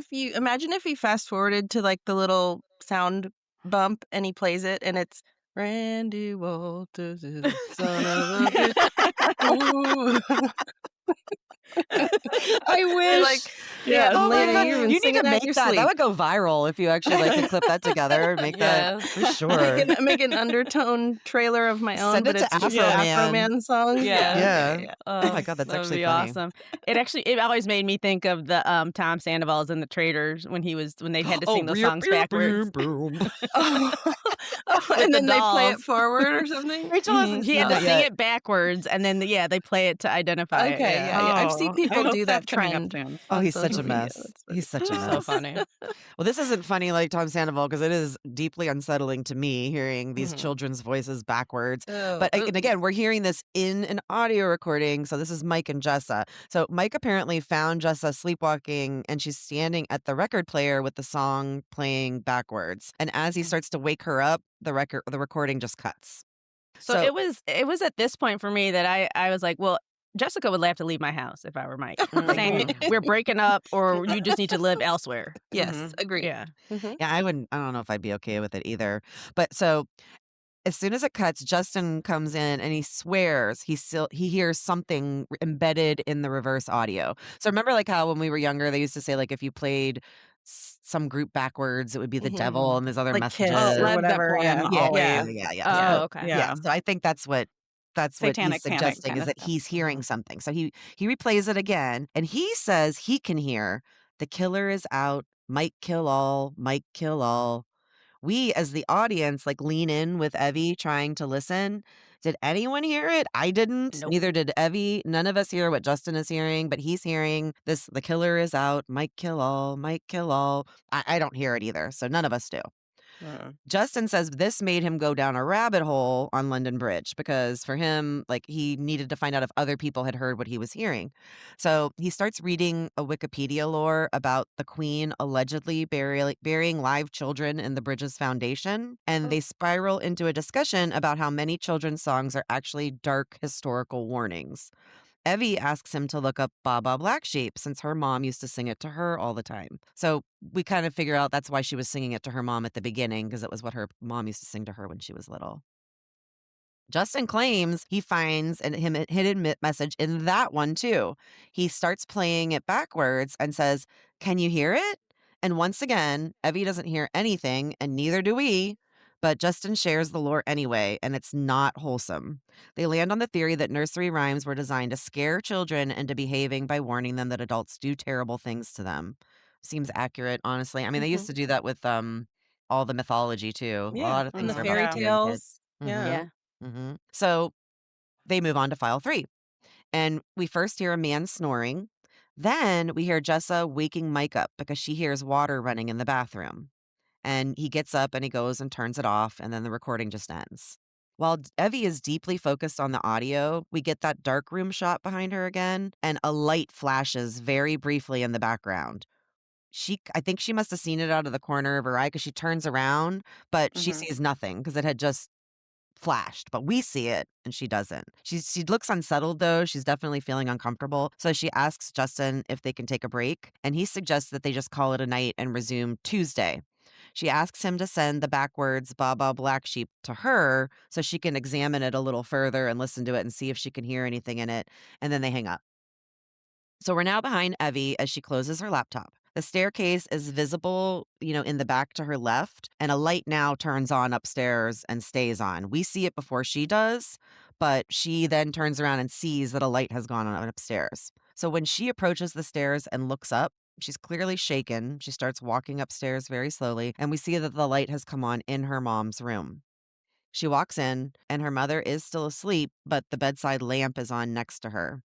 So- if he fast forwarded to like the little sound bump and he plays it and it's Randy Walters is the son of a bitch. Ooh. I wish. Like, Yeah. Oh my later God, you've been you need singing to at make your that. sleep. That would go viral if you actually like could clip that together and make that Yes. for sure. Make an undertone trailer of my own, Send but it to it's Afro Afro Man. Man songs. Yeah. Oh my God, that's that would actually be funny. awesome. It always made me think of the Tom Sandoval's and the Traders when they had to sing those songs backwards. And then they play it dolls. forward or something. Rachel hasn't He seen had to that sing yet. it backwards, and then they play it to identify it. Okay, yeah. I've seen Oh, people I hope do that that's coming up trend. soon. Oh, on he's such a social media. mess. That's He's such a So mess. funny. Well, this isn't funny like Tom Sandoval because it is deeply unsettling to me hearing these Mhm. children's voices backwards. Oh, But and again, we're hearing this in an audio recording. So this is Mike and Jessa. So Mike apparently found Jessa sleepwalking and she's standing at the record player with the song playing backwards. And as he starts to wake her up, the recording just cuts. So it was at this point for me that I was like, well, Jessica would have to leave my house if I were Mike. Like, Same. we're breaking up, or you just need to live elsewhere. Yes, agreed. Yeah. Mhm. Yeah, I don't know if I'd be okay with it either. But so as soon as it cuts, Justin comes in and he swears he hears something embedded in the reverse audio. So remember like how when we were younger, they used to say like if you played some group backwards, it would be the devil and there's other Like messages. Kiss or Led whatever. Zeppelin, Yeah. always. Yeah. Oh, okay. Yeah. So I think that's what he's Satanic panic suggesting kind is of that stuff. he's hearing something. So he replays it again and he says he can hear the killer is out, Mike kill all, Mike kill all. We as the audience like lean in with Evie trying to listen. Did anyone hear it? I didn't. Nope. Neither did Evie. None of us hear what Justin is hearing, but he's hearing this, the killer is out, might kill all, might kill all. I don't hear it either, so none of us do. Justin says this made him go down a rabbit hole on London Bridge because for him, like, he needed to find out if other people had heard what he was hearing. So he starts reading a Wikipedia lore about the Queen allegedly burying live children in the bridge's foundation. And they spiral into a discussion about how many children's songs are actually dark historical warnings. Evie asks him to look up Baba Black Sheep since her mom used to sing it to her all the time. So we kind of figure out that's why she was singing it to her mom at the beginning, because it was what her mom used to sing to her when she was little. Justin claims he finds a hidden message in that one too. He starts playing it backwards and says, "Can you hear it?" And once again, Evie doesn't hear anything, and neither do we. But Justin shares the lore anyway, and it's not wholesome. They land on the theory that nursery rhymes were designed to scare children into behaving by warning them that adults do terrible things to them. Seems accurate, honestly. I mean, they used to do that with all the mythology too. A lot of And things the are about fairy scaring kids. tales. Mhm. Yeah. Yeah. So they move on to file 3. And we first hear a man snoring. Then we hear Jessa waking Mike up because she hears water running in the bathroom. And he gets up and he goes and turns it off, and then the recording just ends. While Evie is deeply focused on the audio, we get that dark room shot behind her again, and a light flashes very briefly in the background. I think she must have seen it out of the corner of her eye because she turns around, but she sees nothing because it had just flashed, but we see it and she doesn't. She looks unsettled though. She's definitely feeling uncomfortable. So she asks Justin if they can take a break, and he suggests that they just call it a night and resume Tuesday. She asks him to send the backwards Baba Black Sheep to her so she can examine it a little further and listen to it and see if she can hear anything in it, and then they hang up. So we're now behind Evie as she closes her laptop. The staircase is visible, in the back to her left, and a light now turns on upstairs and stays on. We see it before she does, but she then turns around and sees that a light has gone on upstairs. So when she approaches the stairs and looks up, she's clearly shaken. She starts walking upstairs very slowly, and we see that the light has come on in her mom's room. She walks in, and her mother is still asleep, but the bedside lamp is on next to her.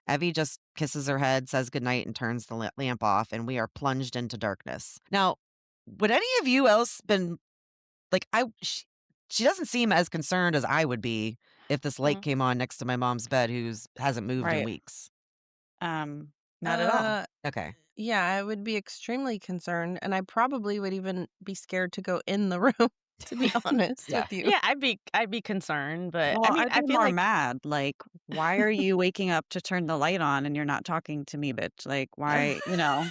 Evie just kisses her head, says goodnight, and turns the lamp off, and we are plunged into darkness. Now, would any of you else been like, she doesn't seem as concerned as I would be if this light came on next to my mom's bed, who's hasn't moved in weeks. Not at all. Okay. Yeah, I would be extremely concerned, and I probably would even be scared to go in the room, to be honest Yeah. with you. Yeah, I'd be concerned, but Well, I mean, I'd I be feel more like mad. Like, why are you waking up to turn the light on and you're not talking to me, bitch? Like, why, Yeah.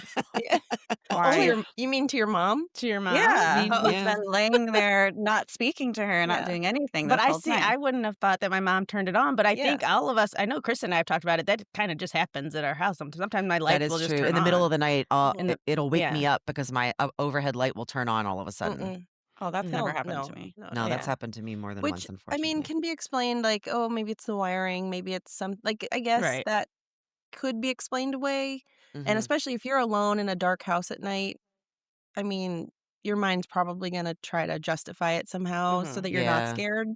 Oh, why? you mean to your mom? to your mom. Yeah, Oh, he's yeah. been laying there, not speaking to her, not Yeah. doing anything But this I whole see, time. I wouldn't have thought that my mom turned it on, but I Yeah. think all of us, I know Kristen and I have talked about it, that kind of just happens at our house. Sometimes my That light is will just true. turn In the middle on. of the night, it'll wake me Yeah. up because my overhead light will turn on all of a sudden. Mm-mm. Oh, that's Mhm. never Hell happened to no. me. No, No, no. that's Yeah. happened to me more than Which, once, I mean, unfortunately. can be explained like, oh, maybe it's the wiring, maybe it's like, I guess Right. that could be explained away. And Mhm. especially if you're alone in a dark house at night, I mean, your mind's probably gonna try to justify it somehow so Mhm. that you're not Yeah, scared.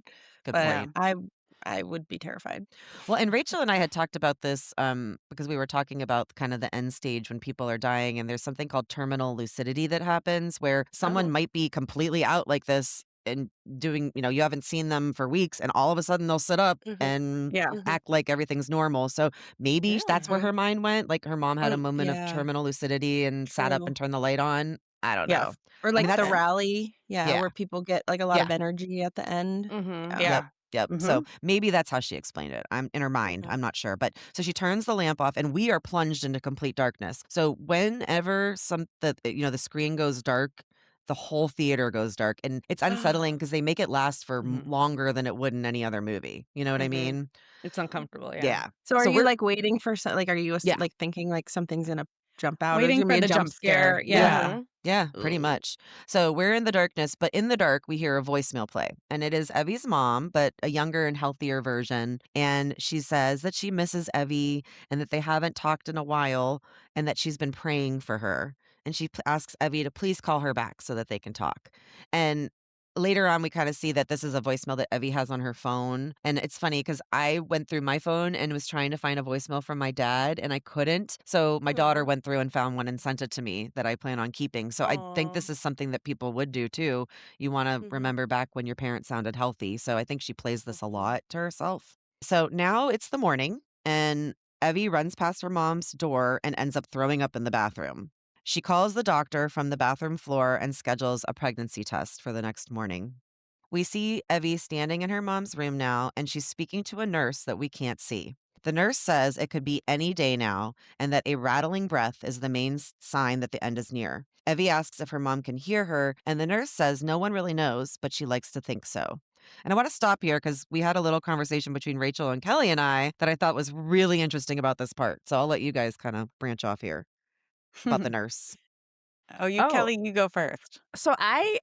good But Yeah. point. I would be terrified. Well, and Rachel and I had talked about this because we were talking about kind of the end stage when people are dying, and there's something called terminal lucidity that happens where someone Oh. might be completely out like this and doing, you haven't seen them for weeks, and all of a sudden they'll sit up Mhm. and Yeah. Mhm. act like everything's normal. So maybe that's where Yeah. her mind went. Like her mom had a moment of Yeah. terminal lucidity and sat up True. and turned the light on. I don't know. Yes. Or I mean, like the that's, Okay. rally, yeah, where people get like a lot yeah. of energy at the end. Mhm. Yeah. Yep. Yeah. Yep. So maybe that's how she explained it. I'm in her mind. Mhm. I'm not sure. But so she turns the lamp off and we are plunged into complete darkness. So whenever the screen goes dark, the whole theater goes dark. And it's unsettling because they make it last for Mhm. longer than it would in any other movie. You know what I Mhm. mean? It's uncomfortable, yeah. Yeah. So are So you we're like waiting for like are you yeah. like thinking like something's gonna jump out or there's Waiting gonna for be a the jump jump scare. scare? Yeah. Yeah. Mhm. Yeah, pretty Ooh. much. So we're in the darkness, but in the dark, we hear a voicemail play. And it is Evie's mom, but a younger and healthier version. And she says that she misses Evie and that they haven't talked in a while and that she's been praying for her. And she asks Evie to please call her back so that they can talk. And later on, we kind of see that this is a voicemail that Evie has on her phone. And it's funny because I went through my phone and was trying to find a voicemail from my dad and I couldn't. So my daughter went through and found one and sent it to me that I plan on keeping. So I think this is something that people would do too. You want to remember back when your parents sounded healthy. So I think she plays this a lot to herself. So now it's the morning and Evie runs past her mom's door and ends up throwing up in the bathroom. She calls the doctor from the bathroom floor and schedules a pregnancy test for the next morning. We see Evie standing in her mom's room now, and she's speaking to a nurse that we can't see. The nurse says it could be any day now, and that a rattling breath is the main sign that the end is near. Evie asks if her mom can hear her, and the nurse says no one really knows, but she likes to think so. And I want to stop here because we had a little conversation between Rachel and Kelli and I that I thought was really interesting about this part. So I'll let you guys kind of branch off here about the nurse. Oh, Kelli, you go first. so I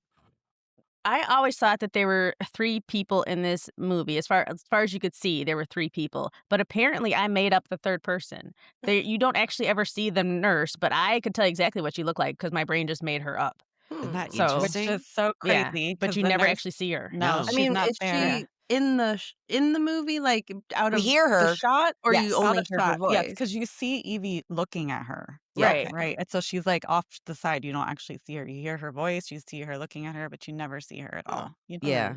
always thought that there were 3 people in this movie. As far as you could see, there were 3 people. But apparently I made up the 3rd person. You don't actually ever see the nurse, but I could tell you exactly what she looked like because my brain just made her up. Isn't that So, Which interesting? is so yeah, crazy but because you the never nurse, actually see her. no, I she's mean, not is there. she in the movie, like, out We of hear the her. shot, or you Yes. Out only of hear her shot. Yes, voice? because you see Evie looking at her. Yeah. Right. Right. And so she's like off to the side. You don't actually see her. You hear her voice, you see her looking at her, but you never see her at Huh. all. Yeah.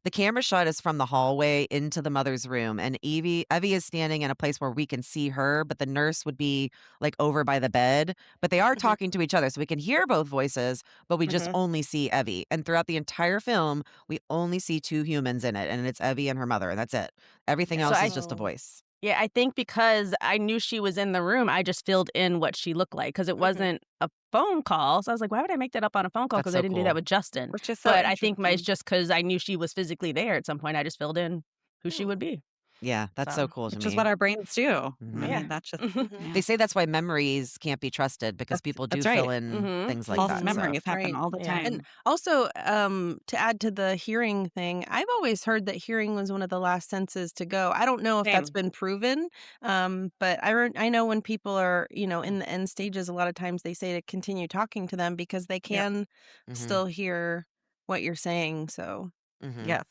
The camera shot is from the hallway into the mother's room, and Evie is standing in a place where we can see her, but the nurse would be like over by the bed. But they are talking to each other, so we can hear both voices, but we just only see Evie. And throughout the entire film, we only see 2 humans in it, and it's Evie and her mother, and that's it. Everything So else I is just a voice. Yeah, I think because I knew she was in the room, I just filled in what she looked like because it wasn't a phone call. So I was like, why would I make that up on a phone call? That's Because I so didn't do that cool. with Justin. Which is so But I think it's interesting. just because I knew she was physically there at some point. I just filled in who she would be. Yeah, that's so So, cool to Which is me. what our brains do. I Mhm. yeah. mean, that's just, They yeah. say that's why memories can't be trusted because people do That's fill right. in things like False that. So, memories happen Right. all the Yeah. And time. also, to add to the hearing thing, I've always heard that hearing was one of the last senses to go. I don't know if that's Same. been proven, but I know when people are, in the end stages, a lot of times they say to continue talking to them because they Yep. can mhm, still hear what you're saying. So, mhm. Yes.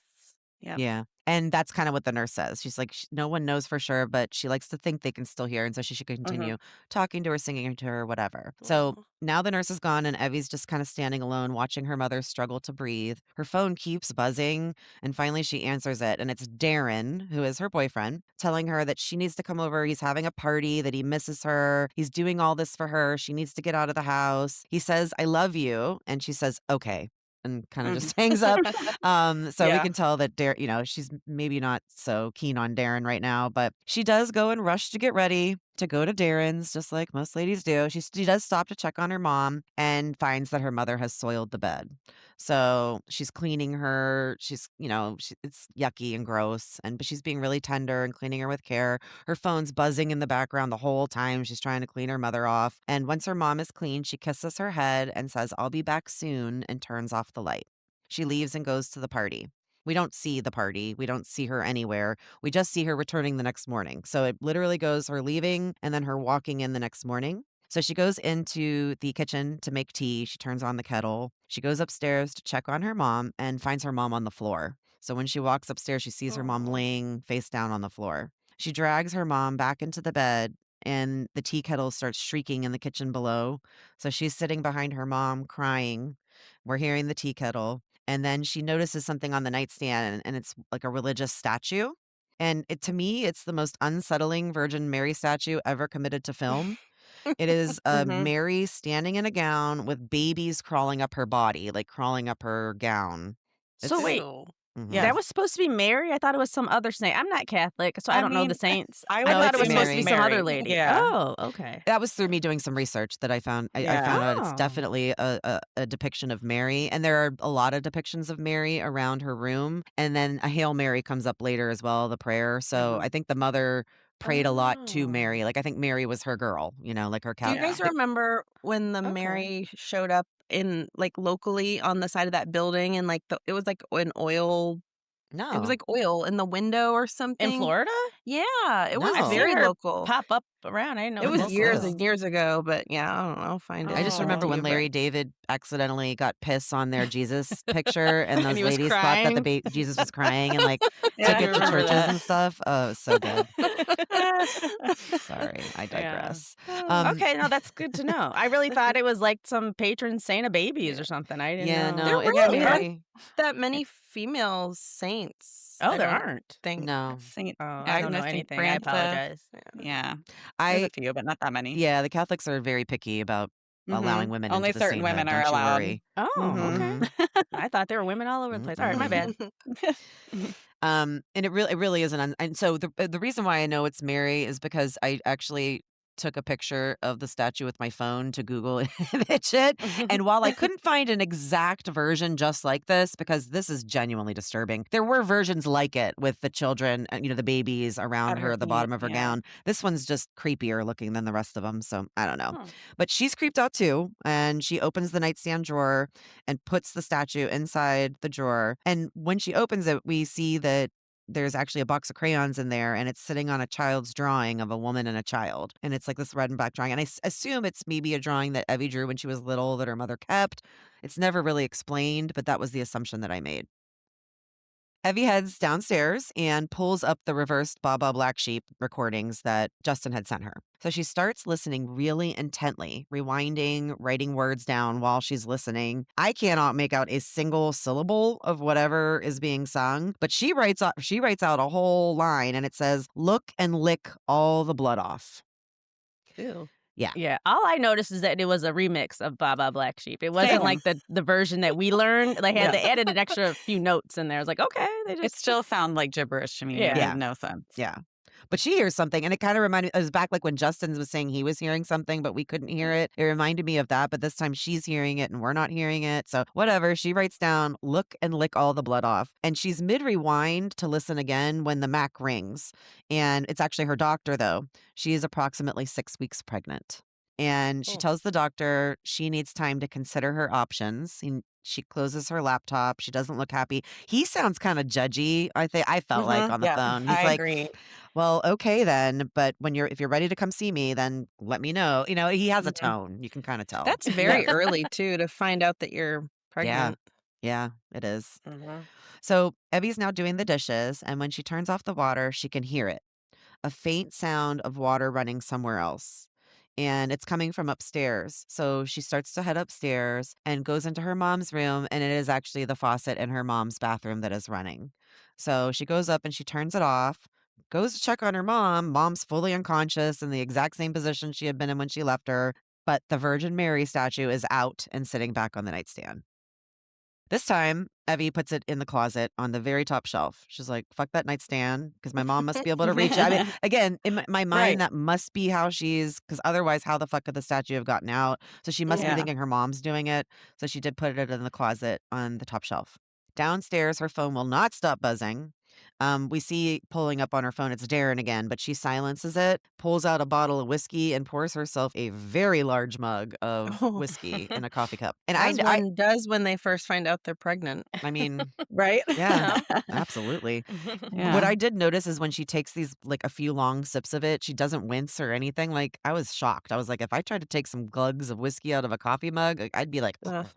Yep. Yeah. And that's kind of what the nurse says. She's like, no one knows for sure, but she likes to think they can still hear. And so she should continue talking to her, singing to her, whatever. So aw. now the nurse is gone and Evie's just kind of standing alone, watching her mother struggle to breathe. Her phone keeps buzzing. And finally she answers it. And it's Darren, who is her boyfriend, telling her that she needs to come over. He's having a party, that he misses her. He's doing all this for her. She needs to get out of the house. He says, I love you. And she says, okay. And kind of just hangs up. So we Yeah. can tell that she's maybe not so keen on Darren right now, but she does go and rush to get ready to go to Darren's, just like most ladies do. She does stop to check on her mom and finds that her mother has soiled the bed. So she's cleaning her. It's yucky and gross, but she's being really tender and cleaning her with care. Her phone's buzzing in the background the whole time she's trying to clean her mother off. And once her mom is clean, she kisses her head and says, I'll be back soon, and turns off the light. She leaves and goes to the party. We don't see the party. We don't see her anywhere. We just see her returning the next morning. So it literally goes her leaving and then her walking in the next morning. So she goes into the kitchen to make tea. She turns on the kettle. She goes upstairs to check on her mom and finds her mom on the floor. So when she walks upstairs, she sees her mom laying face down on the floor. She drags her mom back into the bed and the tea kettle starts shrieking in the kitchen below. So she's sitting behind her mom crying. We're hearing the tea kettle. And then she notices something on the nightstand and it's like a religious statue. And to me, it's the most unsettling Virgin Mary statue ever committed to film. It is a Mary standing in a gown with babies crawling up her body, like crawling up her gown. So It's wait, Ew. Yes. that was supposed to be Mary? I thought it was some other saint. I'm not Catholic, so I I don't know the mean, saints. I I would No, thought it it's was assume supposed to it's be Mary. some other Mary. lady. Yeah. Oh, okay. That was through me doing some research that I found. I Yeah. found out it's Oh. definitely a depiction of Mary, and there are a lot of depictions of Mary around her room. And then a Hail Mary comes up later as well, the prayer. So I think the mother prayed a lot to Oh. Mary. Like I think Mary was her girl, like her Do cow. you guys Yeah. remember when the Okay. Mary showed up in like locally on the side of that building and like it was like an oil it was No, like oil in the window or In something? Florida? Yeah, it was I've no. seen very her local. pop up around. I didn't know It it was was years local. and years ago, but yeah, I don't know. I'll find it I and just send it remember to when you. But Larry David accidentally got piss on their Jesus picture, and And those he was ladies thought that crying. Jesus was crying and like I took yeah. do it to remember churches that. and stuff. Oh, it was so good. Sorry, I Yeah. digress. Um, Okay, no, that's good to know. I really thought it was like some patron saint of babies Yeah. or something. I didn't yeah, know. There no, it's really Yeah. aren't very that many female saints. Oh, I there don't aren't. think. no. Saint Oh, I don't know Agnes, Saint anything. I Francis. apologize. Yeah. Yeah, there's a I few, but not that many. Yeah, the Catholics are very picky about allowing women into Only the certain women sainthood. are Don't you allowed. worry. Oh, okay. Mm-hmm. I thought there were women all over the place. All right, my bad. And it really is and so the reason why I know it's Mary is because I actually took a picture of the statue with my phone to Google image it. And while I couldn't find an exact version just like this, because this is genuinely disturbing, there were versions like it with the children, the babies around At her her at the feet, bottom of her yeah. gown. This one's just creepier looking than the rest of them. So I don't know. Huh. But she's creeped out too. And she opens the nightstand drawer and puts the statue inside the drawer. And when she opens it, we see that there's actually a box of crayons in there, and it's sitting on a child's drawing of a woman and a child. And it's like this red and black drawing. And I assume it's maybe a drawing that Evie drew when she was little that her mother kept. It's never really explained, but that was the assumption that I made. Evie heads downstairs and pulls up the reversed Baba Black Sheep recordings that Justin had sent her. So she starts listening really intently, rewinding, writing words down while she's listening. I cannot make out a single syllable of whatever is being sung, but she writes out a whole line, and it says, "Look and lick all the blood off." Ew. Yeah. Yeah, all I noticed is that it was a remix of Baba Black Sheep. It wasn't Same. like the version that we learned. They Yeah. added an extra few notes in there. I was like, okay, they It just still sound like gibberish to me. It Yeah. made Yeah. no sense. Yeah. But she hears something, and it kind of reminded me, it was back like when Justin was saying he was hearing something, but we couldn't hear it. It reminded me of that, but this time she's hearing it and we're not hearing it. So whatever, she writes down, "Look and lick all the blood off." And she's mid-rewind to listen again when the Mac rings. And it's actually her doctor, though. She is approximately 6 weeks pregnant. And she Oh. tells the doctor she needs time to consider her options. And she closes her laptop. She doesn't look happy. He sounds kind of judgy, I felt like on the Yeah, phone. He's I like, agree. "Well, okay then, but if you're ready to come see me, then let me know." He has a Mhm. tone. You can kind of tell. That's very early too to find out that you're Yeah. pregnant. Yeah, it is. Mhm. So Evie's now doing the dishes, and when she turns off the water, she can hear it. A faint sound of water running somewhere else. And it's coming from upstairs. So she starts to head upstairs and goes into her mom's room, and it is actually the faucet in her mom's bathroom that is running. So she goes up and she turns it off, goes to check on her mom. Mom's fully unconscious in the exact same position she had been in when she left her, but the Virgin Mary statue is out and sitting back on the nightstand. This time, Evie puts it in the closet on the very top shelf. She's like, "Fuck that nightstand," because my mom must be able to reach it. I mean, again, in my mind, Right. that must be how because otherwise, how the fuck could the statue have gotten out? So she must be Yeah. thinking her mom's doing it. So she did put it in the closet on the top shelf. Downstairs, her phone will not stop buzzing. We see pulling up on her phone, it's Darren again, but she silences it, pulls out a bottle of whiskey, and pours herself a very large mug of Oh. whiskey in a coffee cup. And As one does when they first find out they're pregnant. I mean, Right? yeah, absolutely. Yeah. What I did notice is when she takes these, like, a few long sips of it, she doesn't wince or anything. Like, I was shocked. I was like, if I tried to take some glugs of whiskey out of a coffee mug, like, I'd be like, Ugh. "Ugh."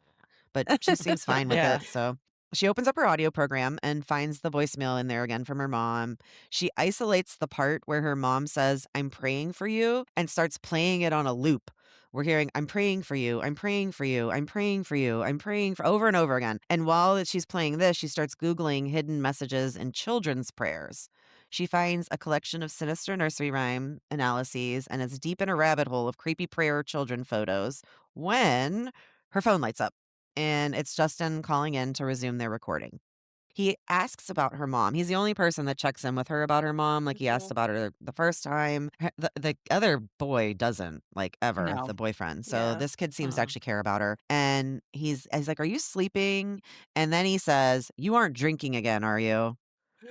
But she seems fine with Yeah. it. So she opens up her audio program and finds the voicemail in there again from her mom. She isolates the part where her mom says, "I'm praying for you," and starts playing it on a loop. We're hearing, "I'm praying for you. I'm praying for you. I'm praying for you. I'm praying for," over and over again. And while she's playing this, she starts Googling hidden messages and children's prayers. She finds a collection of sinister nursery rhyme analyses and is deep in a rabbit hole of creepy prayer children photos when her phone lights up, and it's Justin calling in to resume their recording. He asks about her mom. He's the only person that checks in with her about her mom. Like, he asked about her the first time. The other boy doesn't, like, ever, No. the boyfriend. So Yeah. this kid seems to actually care about her. And he's like, "Are you sleeping?" And then he says, "You aren't drinking again, are you?"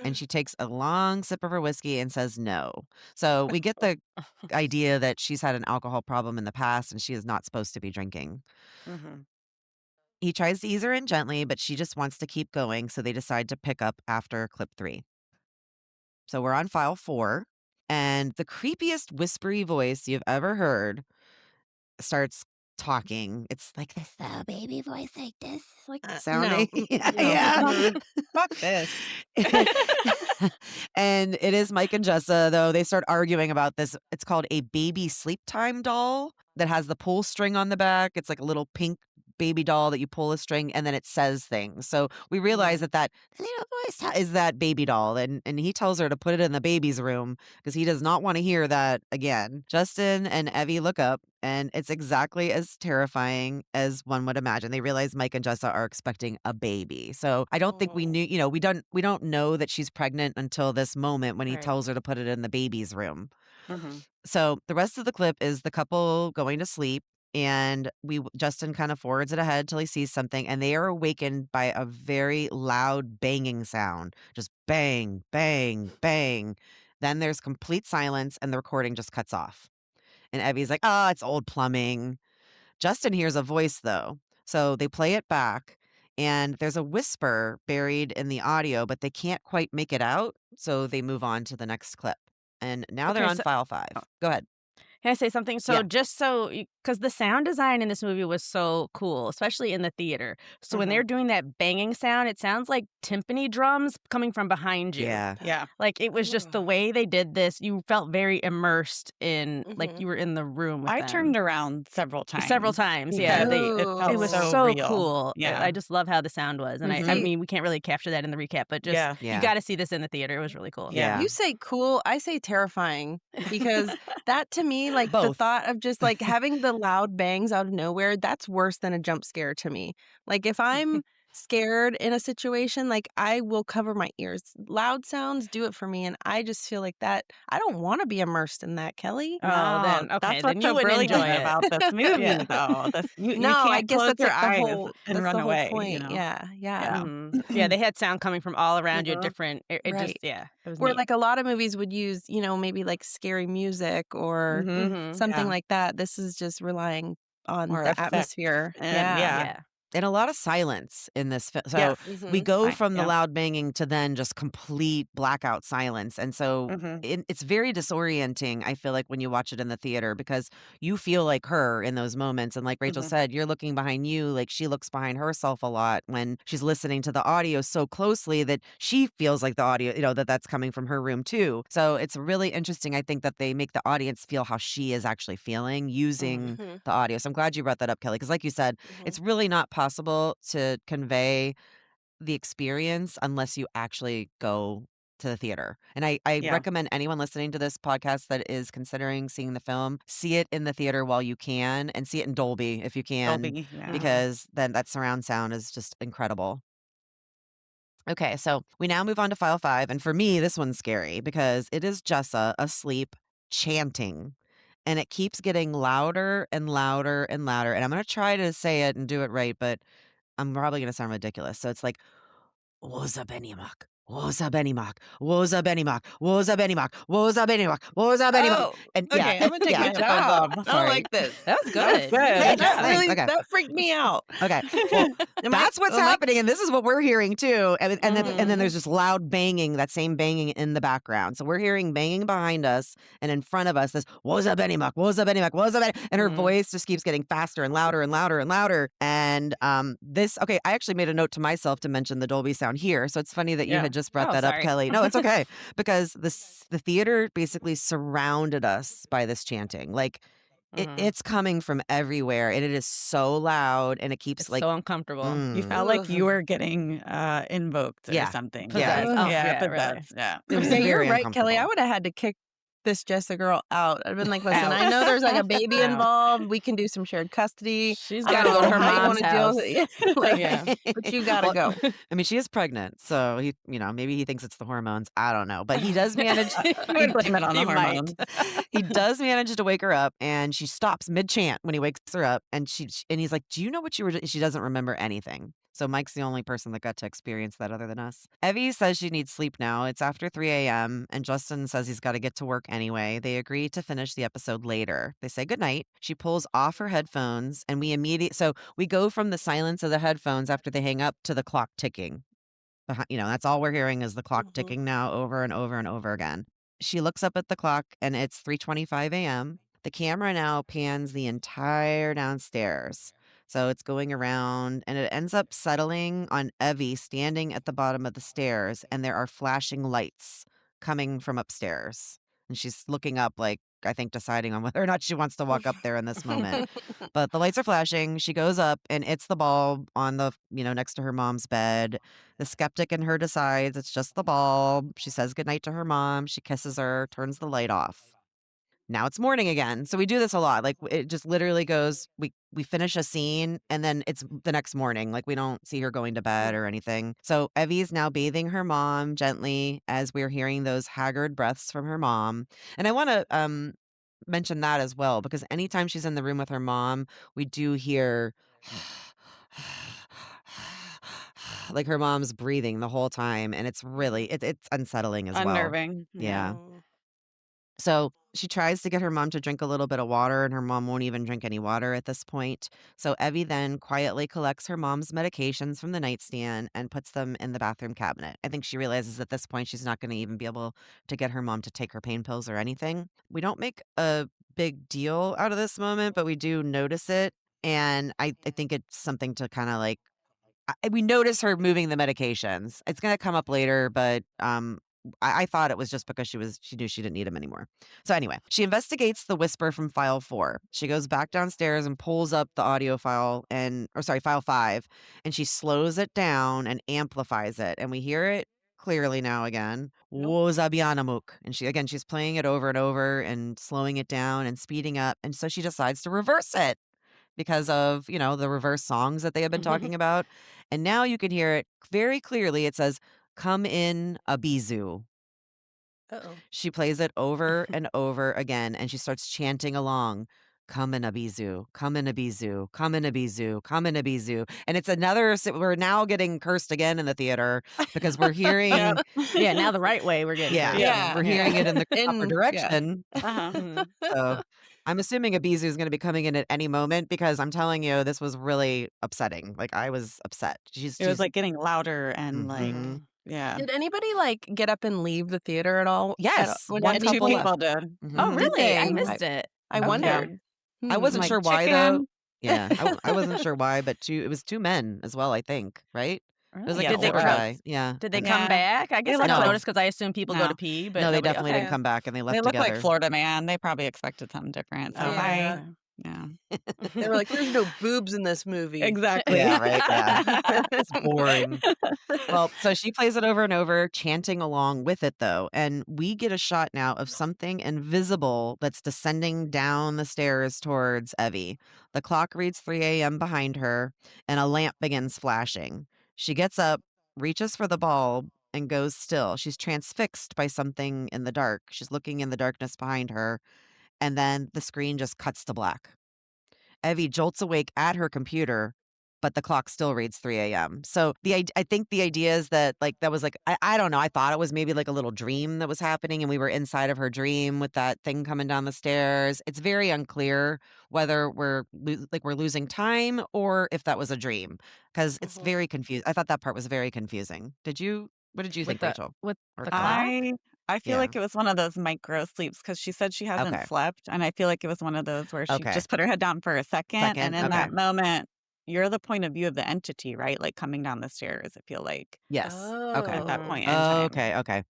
And she takes a long sip of her whiskey and says no. So we get the idea that she's had an alcohol problem in the past and she is not supposed to be drinking. Mhm. He tries to ease her in gently, but she just wants to keep going, so they decide to pick up after clip 3. So we're on file 4, and the creepiest whispery voice you've ever heard starts talking. It's like this baby voice like this, like No, sounding. Yeah, no. yeah. Fuck this. And it is Mike and Jessa, though. They start arguing about this. It's called a baby sleep time doll that has the pull string on the back. It's like a little pink baby doll that you pull a string and then it says things. So we realize that little voice is that baby doll. And he tells her to put it in the baby's room because he does not want to hear that again. Justin and Evie look up and it's exactly as terrifying as one would imagine. They realize Mike and Jessa are expecting a baby. So I don't think we knew, we don't know that she's pregnant until this moment when he tells her to put it in the baby's room. So the rest of the clip is the couple going to sleep. And Justin kind of forwards it ahead till he sees something, and they are awakened by a very loud banging sound. Just bang, bang, bang. Then there's complete silence, and the recording just cuts off. And Evie's like, oh, it's old plumbing. Justin hears a voice, though. So they play it back, and there's a whisper buried in the audio, but they can't quite make it out. So they move on to the next clip. And now they're on file 5. Go ahead. Can I say something? So because the sound design in this movie was so cool, especially in the theater. So when they're doing that banging sound, it sounds like timpani drums coming from behind you. Yeah. Like it was just the way they did this. You felt very immersed in, like you were in the room with I them. turned around several times. Yeah. It was felt so real. cool. Yeah. I just love how the sound was. And I mean, we can't really capture that in the recap, but just you got to see this in the theater. It was really cool. Yeah. You say cool, I say terrifying because that to me, like the Both. thought of just like having the loud bangs out of nowhere, that's worse than a jump scare to me. Like if I'm scared in a situation, like I will cover my ears. Loud sounds do it for me. And I just feel like that. I don't want to be immersed in that, Kelly. Oh, then okay, that's then what's you so would brilliant enjoy it. about this movie, though. You can't I guess close that's your like the eyes whole and that's run the whole away. point. Yeah. Yeah, they had sound coming from all around you, Uh-huh. different. It Right. just, it was Where neat. like a lot of movies would use, maybe like scary music or something like that. This is just relying on Or the effects. atmosphere. And Yeah. And a lot of silence in this film. So we go from the loud banging to then just complete blackout silence. And so it's very disorienting, I feel like, when you watch it in the theater because you feel like her in those moments. And like Rachel said, you're looking behind you, like she looks behind herself a lot when she's listening to the audio so closely that she feels like the audio, that's coming from her room too. So it's really interesting, I think, that they make the audience feel how she is actually feeling using the audio. So I'm glad you brought that up, Kelly, because like you said, it's really not possible to convey the experience unless you actually go to the theater. And I recommend anyone listening to this podcast that is considering seeing the film, see it in the theater while you can and see it in Dolby if you can, because then that surround sound is just incredible. Okay, so we now move on to file 5. And for me, this one's scary because it is Jessa asleep chanting. And it keeps getting louder and louder and louder. And I'm going to try to say it and do it right, but I'm probably going to sound ridiculous. So it's like, Woza Bennymock, Woza Bennymock, Woza Bennymock, Woza Bennymock, Woza Bennymock, Woza Bennymock. And Okay, I'm gonna take my job. I Sorry. like this. That was good. Thanks, okay. That freaked me out. Okay. Well, that's what's happening. And this is what we're hearing too. And then there's just loud banging, that same banging in the background. So we're hearing banging behind us and in front of us, this Woza Bennymock, Woza Bennymock, Woza Bennymock. And her voice just keeps getting faster and louder and louder and louder. And I actually made a note to myself to mention the Dolby sound here. So it's funny that you had just brought that up, Kelly. No, it's okay. Because the theater basically surrounded us by this chanting. Like, it's coming from everywhere, and it is so loud, and it keeps so uncomfortable. You felt like you were getting invoked or something. Possessed. Possessed. Right. It was You're very right, Kelly. I would have had to kick this Jessa girl out. I've been like, listen, I know there's like a baby involved. We can do some shared custody. She's got to go to her mom's house. But you gotta go. I mean, she is pregnant, so he, maybe he thinks it's the hormones. I don't know, but he does manage. I would blame it on the hormones. He does manage to wake her up, and she stops mid chant when he wakes her up, and he's like, "Do you know what you were?" She doesn't remember anything. So Mike's the only person that got to experience that other than us. Evie says she needs sleep now. It's after 3 a.m. and Justin says he's got to get to work anyway. They agree to finish the episode later. They say goodnight. She pulls off her headphones and so we go from the silence of the headphones after they hang up to the clock ticking. That's all we're hearing is the clock ticking now over and over and over again. she looks up at the clock and it's 3:25 a.m. The camera now pans the entire downstairs. So it's going around and it ends up settling on Evie standing at the bottom of the stairs, and there are flashing lights coming from upstairs. And she's looking up, like, I think deciding on whether or not she wants to walk up there in this moment. But the lights are flashing. She goes up and it's the bulb on the, next to her mom's bed. The skeptic in her decides it's just the bulb. She says goodnight to her mom. She kisses her, turns the light off. Now it's morning again. So we do this a lot. Like it just literally goes, we finish a scene and then it's the next morning. Like we don't see her going to bed or anything. So Evie's now bathing her mom gently as we're hearing those haggard breaths from her mom. And I want to mention that as well, because anytime she's in the room with her mom, we do hear like her mom's breathing the whole time, and it's really it's unsettling as well. Unnerving. Yeah. So she tries to get her mom to drink a little bit of water, and her mom won't even drink any water at this point. So Evie then quietly collects her mom's medications from the nightstand and puts them in the bathroom cabinet. I think she realizes at this point she's not going to even be able to get her mom to take her pain pills or anything. We don't make a big deal out of this moment, but we do notice it. And I think it's something to kind of like, we notice her moving the medications. It's going to come up later, but I thought it was just because she knew she didn't need them anymore. So anyway, she investigates the whisper from file 4. She goes back downstairs and pulls up the audio file file 5, and she slows it down and amplifies it. And we hear it clearly now again. Wozabianamuk. And she's playing it over and over and slowing it down and speeding up. And so she decides to reverse it because of, the reverse songs that they have been talking about. And now you can hear it very clearly. It says, "Come in Abizu." Uh-oh. She plays it over and over again, and she starts chanting along. Come in Abizu, come in Abizu, come in Abizu, come in Abizu. And it's we're now getting cursed again in the theater because we're hearing, Yeah, now the right way we're getting cursed. we're hearing it in the proper Yeah. direction. Uh-huh. So I'm assuming Abizu is going to be coming in at any moment, because I'm telling you, this was really upsetting. Like I was upset. It was like getting louder and like, Mhm. yeah. Did anybody like get up and leave the theater at all? Yes, When one Two couple people left. did. Mhm. Oh, Did really? I they? missed it. I Okay. wondered. I wasn't Like sure why though. chicken. Yeah, I wasn't sure why, but it was 2 men as well, I think, right? It was like Yeah, an Did they older come? guy. Yeah. Did they And come Yeah. back? I guess I look don't like- notice because I assume people go No. to pee, but No, they nobody else. definitely didn't come back, and they left They look like together. Florida Man. They probably expected something different. So Oh, Yeah. yeah. They were like, "There's no boobs in this movie." Exactly. Yeah, right, yeah. It's boring. Well, so she plays it over and over, chanting along with it though, and we get a shot now of something invisible that's descending down the stairs towards Evie. The clock reads 3 a.m. behind her, and a lamp begins flashing. She gets up, reaches for the bulb, and goes still. She's transfixed by something in the dark. She's looking in the darkness behind her, and then the screen just cuts to black. Evie jolts awake at her computer, but the clock still reads 3 a.m. So I think the idea is that like that was like I don't know. I thought it was maybe like a little dream that was happening, and we were inside of her dream with that thing coming down the stairs. It's very unclear whether we're losing time or if that was a dream, because it's very confused. I thought that part was very confusing. What did you think, Rachel? With Or the Kelli? clock? I feel Yeah. like it was one of those micro sleeps because she said she hasn't Okay. slept. And I feel like it was one of those where she Okay. just put her head down for a second. And in Okay. that moment, you're the point of view of the entity, right? Like coming down the stairs, I feel like Yes. Okay. at that Oh. point in time. Okay.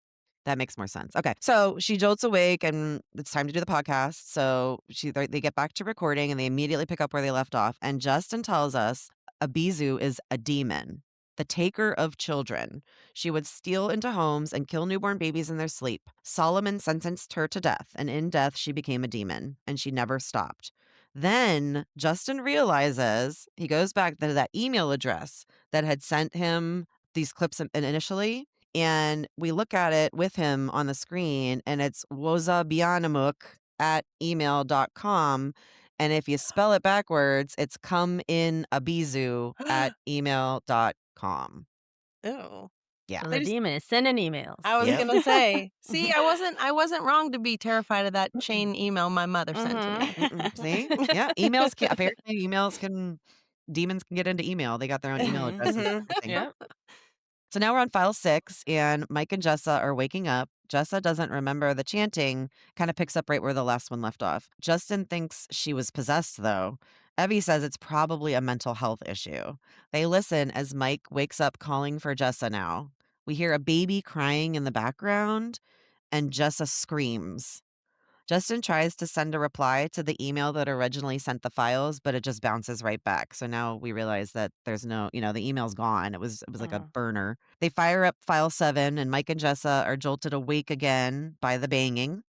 That makes more sense. Okay. So she jolts awake and it's time to do the podcast. So they get back to recording and they immediately pick up where they left off. And Justin tells us Abizu is a demon, the taker of children. She would steal into homes and kill newborn babies in their sleep. Solomon sentenced her to death, and in death she became a demon, and she never stopped. Then Justin realizes, he goes back to that email address that had sent him these clips initially, and we look at it with him on the screen, and it's wozabianamuk@email.com. And if you spell it backwards, it's comeinabizu@email.com. Oh. Yeah. So the demon is sending emails. I was Yep. gonna say, see, I wasn't wrong to be terrified of that chain email my mother sent to me. See? Yeah. Demons can get into email. They got their own email addresses and everything. Yep. So now we're on file 6, and Mike and Jessa are waking up. Jessa doesn't remember the chanting, kind of picks up right where the last one left off. Justin thinks she was possessed, though. Evie says it's probably a mental health issue. They listen as Mike wakes up calling for Jessa now. We hear a baby crying in the background, and Jessa screams. Justin tries to send a reply to the email that originally sent the files, but it just bounces right back. So now we realize that there's no, the email's gone. It was like a burner. They fire up file 7 and Mike and Jessa are jolted awake again by the banging.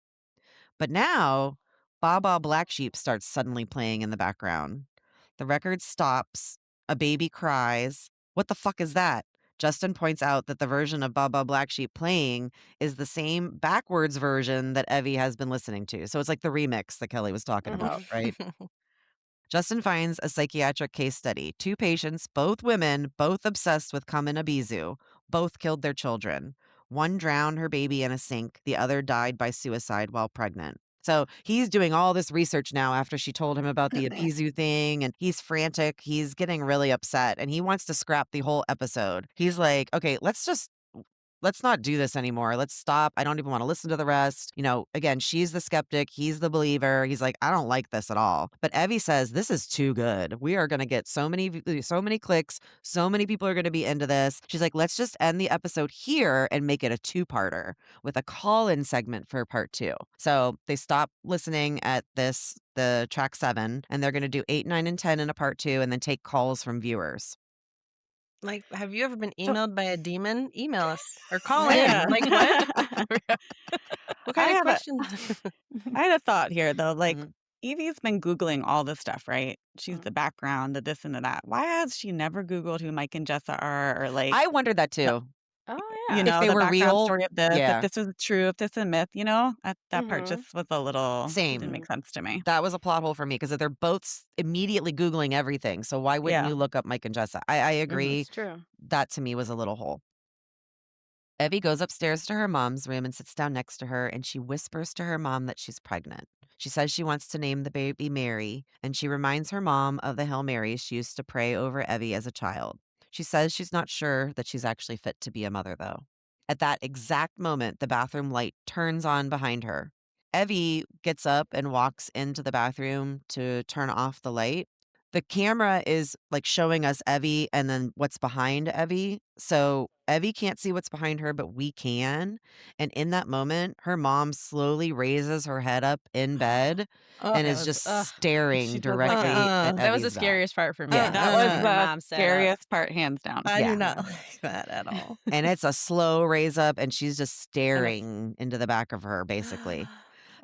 But now Baba Black Sheep starts suddenly playing in the background. The record stops, a baby cries. What the fuck is that? Justin points out that the version of Baba Black Sheep playing is the same backwards version that Evie has been listening to. So it's like the remix that Kelly was talking about, right? Justin finds a psychiatric case study. 2 patients, both women, both obsessed with Kamanabizu, both killed their children. One drowned her baby in a sink, the other died by suicide while pregnant. So he's doing all this research now after she told him about the Abizu thing, and he's frantic. He's getting really upset, and he wants to scrap the whole episode. He's like, okay, let's not do this anymore. Let's stop. I don't even want to listen to the rest. Again, she's the skeptic. He's the believer. He's like, I don't like this at all. But Evie says, this is too good. We are going to get so many clicks. So many people are going to be into this. She's like, let's just end the episode here and make it a 2-parter with a call-in segment for part 2. So they stop listening at the track 7, and they're going to do 8, 9, and 10 in a part 2 and then take calls from viewers. Like, have you ever been emailed by a demon? Email us or call in. Like, what? What kind of questions? I had a thought here, though. Like, Mhm. Evie's been Googling all this stuff, right? She's the background, the this and the that. Why has she never Googled who Mike and Jessa are, or like, I wondered that too. Oh, If they the were background real, story of this, yeah. if this was true, if this is a myth, that part just was a little, Same. didn't make sense to me. That was a plot hole for me because they're both immediately Googling everything. So why wouldn't Yeah. you look up Mike and Jessa? I agree. It's true. That to me was a little hole. Evie goes upstairs to her mom's room and sits down next to her, and she whispers to her mom that she's pregnant. She says she wants to name the baby Mary, and she reminds her mom of the Hail Marys she used to pray over Evie as a child. She says she's not sure that she's actually fit to be a mother, though. At that exact moment, the bathroom light turns on behind her. Evie gets up and walks into the bathroom to turn off the light. The camera is like showing us Evie and then what's behind Evie. So Evie can't see what's behind her, but we can. And in that moment, her mom slowly raises her head up in bed and is just staring She does like directly at That was the Evie's back. scariest part for me. Yeah. That was Her the mom set up. scariest part, hands down. I Yeah. do not like that at all. And it's a slow raise up, and she's just staring into the back of her, basically.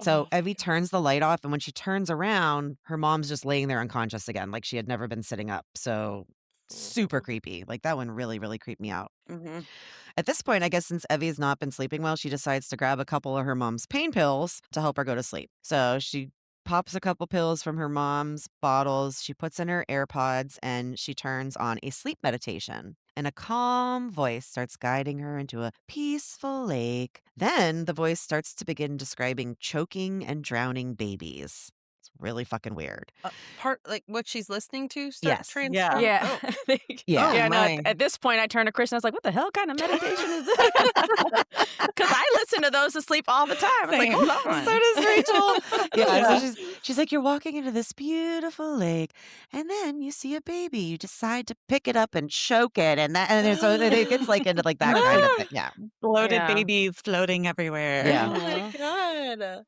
So Evie turns the light off, and when she turns around, her mom's just laying there unconscious again, like she had never been sitting up. So super creepy. Like that one really, really creeped me out. At this point, I guess since Evie's not been sleeping well, she decides to grab a couple of her mom's pain pills to help her go to sleep. So she pops a couple pills from her mom's bottles. She puts in her AirPods and she turns on a sleep meditation. And a calm voice starts guiding her into a peaceful lake. Then the voice starts to begin describing choking and drowning babies. It's really fucking weird. Part like what she's listening to start Yes. transform? Yeah. Oh. Yeah. Yeah, no, my. at this point, I turned to Kristen. I was like, what the hell kind of meditation is this? Because I listen to those to sleep all the time. I was like, hold on. So does Rachel. Yeah. So she's like, you're walking into this beautiful lake, and then you see a baby. You decide to pick it up and choke it, and so it gets like into like that kind of thing. Yeah. Bloated Yeah. babies floating everywhere. Yeah. Oh my God.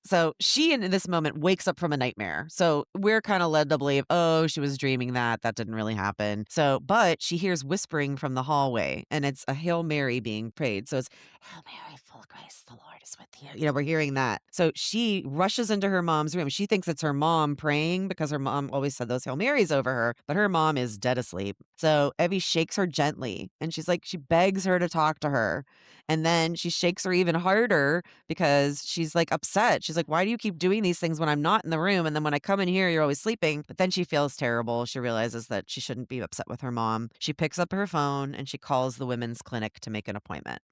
So she, in this moment, wakes up from a nightmare. So we're kind of led to believe, oh, she was dreaming that. That didn't really happen. But she hears whispering from the hallway, and it's a Hail Mary being prayed. So it's, Hail Mary, full of grace, the Lord is with you. We're hearing that. So she rushes into her mom's room. She thinks it's her mom praying because her mom always said those Hail Marys over her, but her mom is dead asleep. So Evie shakes her gently, and she begs her to talk to her. And then she shakes her even harder because she's like upset. She's like, why do you keep doing these things when I'm not in the room? And then when I come in here, you're always sleeping. But then she feels terrible. She realizes that she shouldn't be upset with her mom. She picks up her phone and she calls the women's clinic to make an appointment.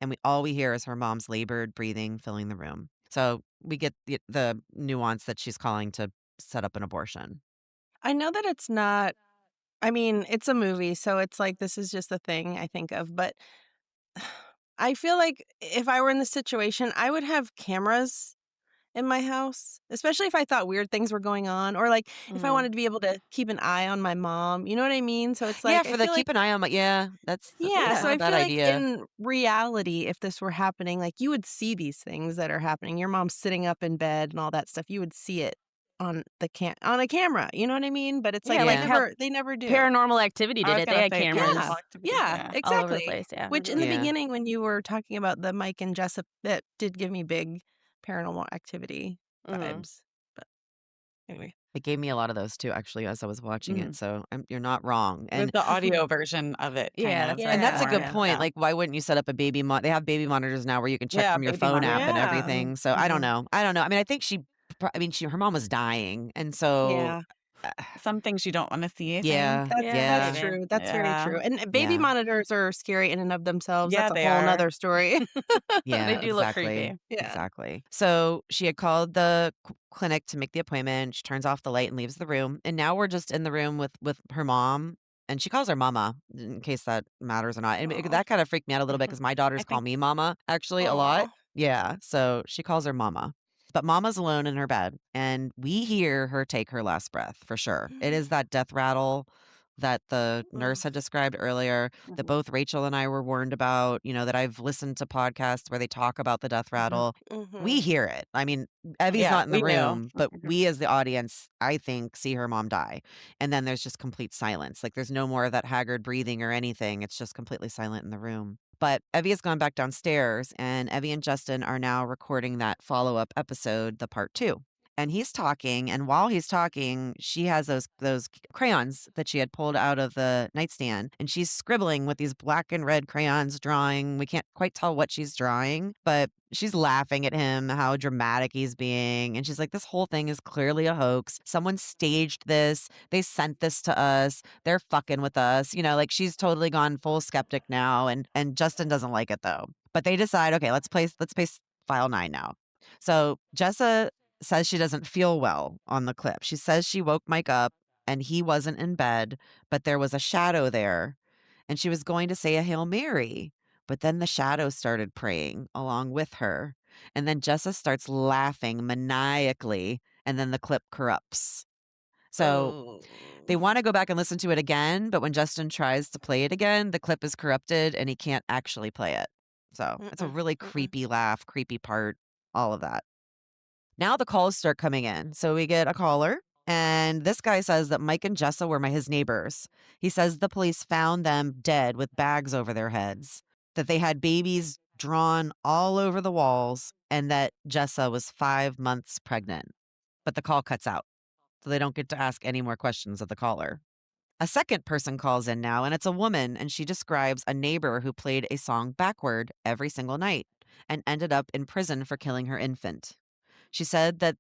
And all we hear is her mom's labored breathing filling the room. So we get the nuance that she's calling to set up an abortion. I know that it's not, I mean, it's a movie, so it's like this is just a thing I think of, but I feel like if I were in this situation, I would have cameras in my house, especially if I thought weird things were going on, or like if I Mhm. wanted to be able to keep an eye on my mom. You know what I mean? So it's Yeah, like I for the feel like keep an eye on my yeah, yeah, that's so not a I bad feel like idea. in reality, if this were happening, like you would see these things that are happening. Your mom's sitting up in bed and all that stuff. You would see it on on a camera. You know what I mean? But it's like Yeah, like Yeah. how they never do. Paranormal Activity I did was it. They gonna had say Yeah, cameras paranormal activity. yeah, Yeah. all over the exactly. place, yeah. Which in the Yeah. beginning, when you were talking about the Mike and Jessup, that did give me big Paranormal Activity Mhm. vibes. But anyway, It gave me a lot of those too, actually, as I was watching it. Mhm. So you're not wrong. With the audio version of it, kind Yeah, of, that's what I And had that's a more, good yeah, yeah. point. yeah. Like, why wouldn't you set up a baby they have baby monitors now where you can check Yeah, from your baby phone app and monitor. yeah, everything. So I don't hmm know. I don't know. I mean, I think her mom was dying, and so yeah. uh, Some things you don't wanna see, I think. yeah, Yeah, That's yeah, maybe. true. That's very Yeah. true. And baby yeah, monitors are scary in and of themselves. Yeah, That's a they whole are. nother story. They yeah. do look Exactly, creepy. Yeah. exactly. So she had called the clinic to make the appointment. She turns off the light and leaves the room, and now we're just in the room with her mom. And she calls her mama, in case that matters or not. And Aw. that kind of freaked me out a little bit because my I daughters call think me mama actually a lot. Aw. Yeah. So she calls her mama. But mama's alone in her bed, and we hear her take her last breath for sure. It is that death rattle that the nurse Mm, had described earlier, that mhm. both Rachel and I were warned about, that I've listened to podcasts where they talk about the death Mhm. rattle. We mhm, hear it. I mean, Evie's Yeah, not in the we do. room, but we as the audience, I think, see her mom die. And then there's just complete silence. Like there's no more of that haggard breathing or anything. It's just completely silent in the room. But Evie has gone back downstairs, and Evie and Justin are now recording that follow up episode, the part two. And he's talking, and while he's talking, she has those crayons that she had pulled out of the nightstand, and she's scribbling with these black and red crayons, drawing. We can't quite tell what she's drawing, but she's laughing at him, how dramatic he's being. And she's like, this whole thing is clearly a hoax. Someone staged this. They sent this to us. They're fucking with us. Like she's totally gone full skeptic now. And Justin doesn't like it though. But they decide, okay, let's play file 9 now. So Jessa says she doesn't feel well on the clip. She says she woke Mike up and he wasn't in bed, but there was a shadow there. And she was going to say a Hail Mary, but then the shadow started praying along with her. And then Jessa starts laughing maniacally, and then the clip corrupts. So they mm. want to go back and listen to it again, but when Justin tries to play it again, the clip is corrupted and he can't actually play it. So it's a Mm-mm, really mm-mm. creepy laugh, creepy part, all of that. Now the calls start coming in. So we get a caller, and this guy says that Mike and Jessa were his neighbors. He says the police found them dead with bags over their heads, that they had babies drawn all over the walls, and that Jessa was 5 months pregnant. But the call cuts out, so they don't get to ask any more questions of the caller. A second person calls in now, and it's a woman, and she describes a neighbor who played a song backward every single night and ended up in prison for killing her infant. She said that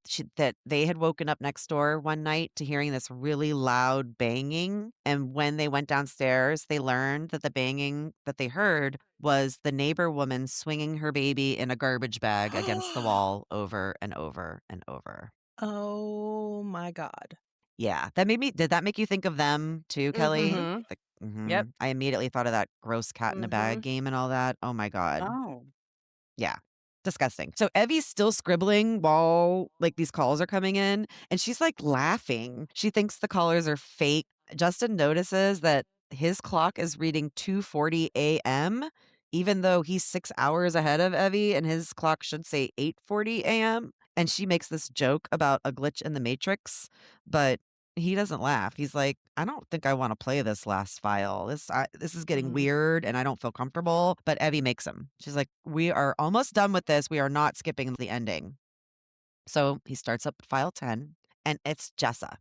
they had woken up next door one night to hearing this really loud banging, and when they went downstairs, they learned that the banging that they heard was the neighbor woman swinging her baby in a garbage bag against the wall over and over and over. Oh my God. Yeah, did that make you think of them too, Kelly? Mm-hmm. Mhm. Yep. I immediately thought of that gross cat in a bag Mm-hmm. game and all that. Oh my God. Oh. Yeah. Disgusting. So Evie's still scribbling while like these calls are coming in, and she's like laughing. She thinks the callers are fake. Justin notices that his clock is reading 2:40 a.m. even though he's 6 hours ahead of Evie and his clock should say 8:40 a.m. And she makes this joke about a glitch in the matrix, but he doesn't laugh. He's like, "I don't think I want to play this last file. This is getting Mm-hmm. weird and I don't feel comfortable." But Evie makes him. She's like, "We are almost done with this. We are not skipping the ending." So he starts up file 10 and it's Jessa.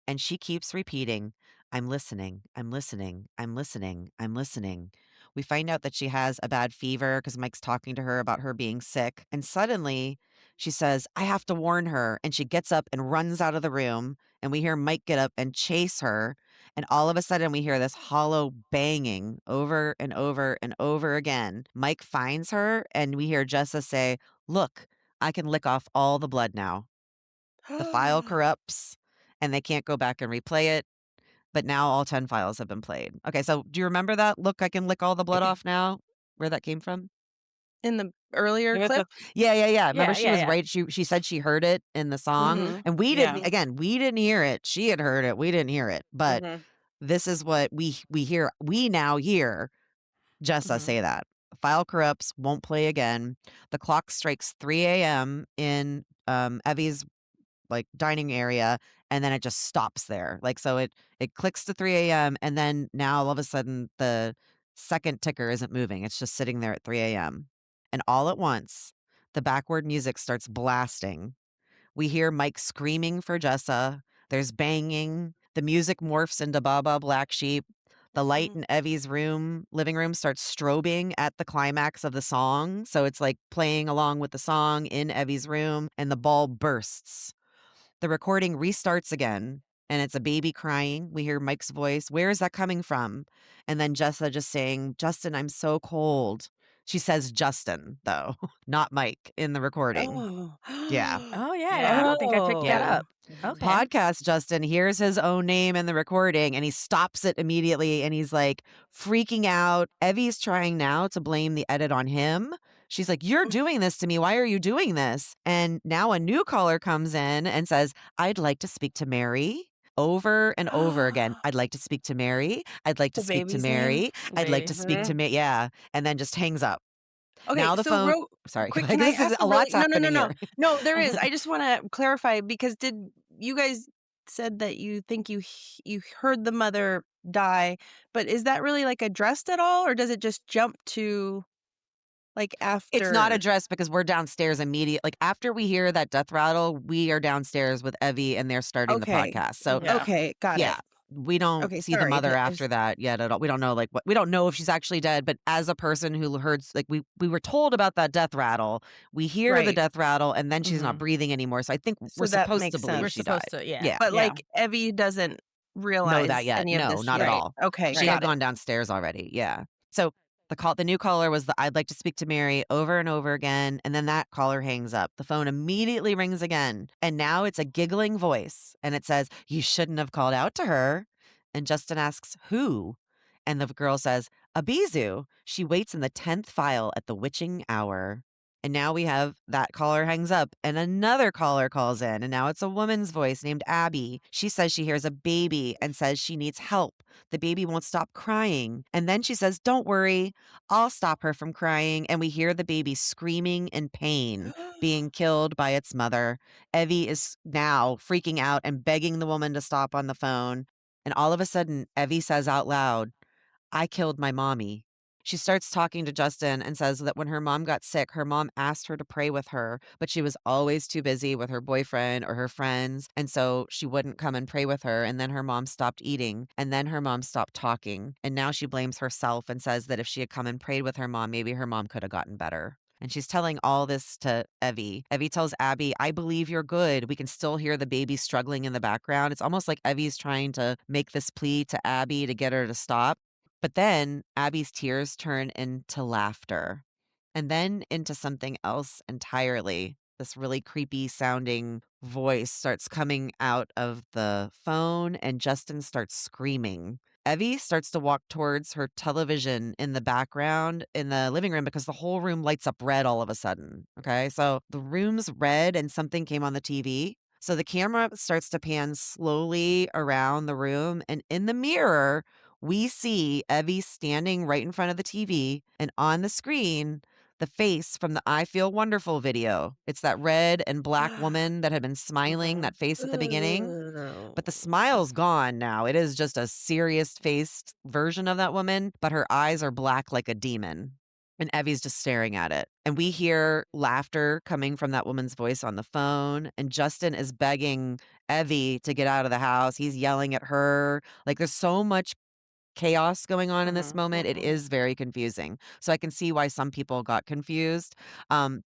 And she keeps repeating, I'm listening, I'm listening, I'm listening, I'm listening. We find out that she has a bad fever because Mike's talking to her about her being sick. And suddenly she says, I have to warn her. And she gets up and runs out of the room. And we hear Mike get up and chase her. And all of a sudden we hear this hollow banging over and over and over again. Mike finds her and we hear Jessa say, Look, I can lick off all the blood now. The file corrupts and they can't go back and replay it. But now all 10 files have been played. Okay, so do you remember that? Look, I can lick all the blood off now. Where that came from? in the earlier clip? Yeah. Remember, she was yeah. right. She said she heard it in the song, Mhm. and we didn't. Again, we didn't hear it. She had heard it. We didn't hear it. But this is what we hear. We now hear Jessa say that. File corrupts, won't play again. The clock strikes 3 a.m. in Evie's like dining area, and then it just stops there. Like, so it clicks to 3 a.m. and then now all of a sudden the second ticker isn't moving. It's just sitting there at 3 a.m. And all at once, the backward music starts blasting. We hear Mike screaming for Jessa. There's banging. The music morphs into Baba Black Sheep. The light in Evie's living room starts strobing at the climax of the song. So it's like playing along with the song in Evie's room, and the ball bursts. The recording restarts again, and it's a baby crying. We hear Mike's voice. Where is that coming from? And then Jessa just saying, Justin, I'm so cold. She says Justin, though, not Mike in the recording. Oh. Yeah. Oh, yeah. I don't think I picked that Yeah. up. Okay. Podcast Justin hears his own name in the recording, and he stops it immediately, and he's like freaking out. Evie's trying now to blame the edit on him. She's like, you're doing this to me. Why are you doing this? And now a new caller comes in and says, I'd like to speak to Mary. Over and over again. I'd like to speak to Mary. I'd like to The speak to baby's name? Mary. I'd like to speak to me. Yeah. And then just hangs up. Okay, Now the so phone. Sorry. quick, can I This is ask a a really lot's happening no. here. No, there is. I just wanna clarify because did you guys said that you think you heard the mother die, but is that really, like, addressed at all, or does it just jump to, like, It's not after? addressed because we're downstairs like after we hear that death rattle, we are downstairs with Evie and they're starting the Okay. podcast. So Okay, got yeah, it. we don't Okay, see the sorry, mother that is after that yet at all. We don't know we don't know if she's actually dead, but as a person who heard like we were told about that death rattle, we hear the right. death rattle and then she's not breathing anymore. So I think So we're that supposed to makes believe We're sense. she died. supposed to, yeah. Yeah. But, like, Evie doesn't Know realize that yet. any of No, this not at yet. all. Okay, She got had it. gone downstairs already. Yeah. So the new caller was the I'd like to speak to Mary over and over again. And then that caller hangs up. The phone immediately rings again. And now it's a giggling voice. And it says, you shouldn't have called out to her. And Justin asks, who? And the girl says, Abizu. She waits in the 10th file at the witching hour. And now we have that caller hangs up and another caller calls in. And now it's a woman's voice named Abby. She says she hears a baby and says she needs help. The baby won't stop crying. And then she says, don't worry, I'll stop her from crying. And we hear the baby screaming in pain, being killed by its mother. Evie is now freaking out and begging the woman to stop on the phone. And all of a sudden, Evie says out loud, I killed my mommy. She starts talking to Justin and says that when her mom got sick, her mom asked her to pray with her, but she was always too busy with her boyfriend or her friends. And so she wouldn't come and pray with her. And then her mom stopped eating. And then her mom stopped talking. And now she blames herself and says that if she had come and prayed with her mom, maybe her mom could have gotten better. And she's telling all this to Evie. Evie tells Abby, I believe you're good. We can still hear the baby struggling in the background. It's almost like Evie's trying to make this plea to Abby to get her to stop. But then Abby's tears turn into laughter and then into something else entirely. This really creepy sounding voice starts coming out of the phone and Justin starts screaming. Evie starts to walk towards her television in the background in the living room because the whole room lights up red all of a sudden. Okay. So the room's red and something came on the TV. So the camera starts to pan slowly around the room. And in the mirror, we see Evie standing right in front of the TV, and on the screen, the face from the I Feel Wonderful video. It's that red and black woman that had been smiling, that face at the beginning. But the smile's gone now. It is just a serious faced version of that woman, but her eyes are black like a demon. And Evie's just staring at it. And we hear laughter coming from that woman's voice on the phone. And Justin is begging Evie to get out of the house. He's yelling at her. Like there's so much chaos going on in this moment. It is very confusing. So I can see why some people got confused.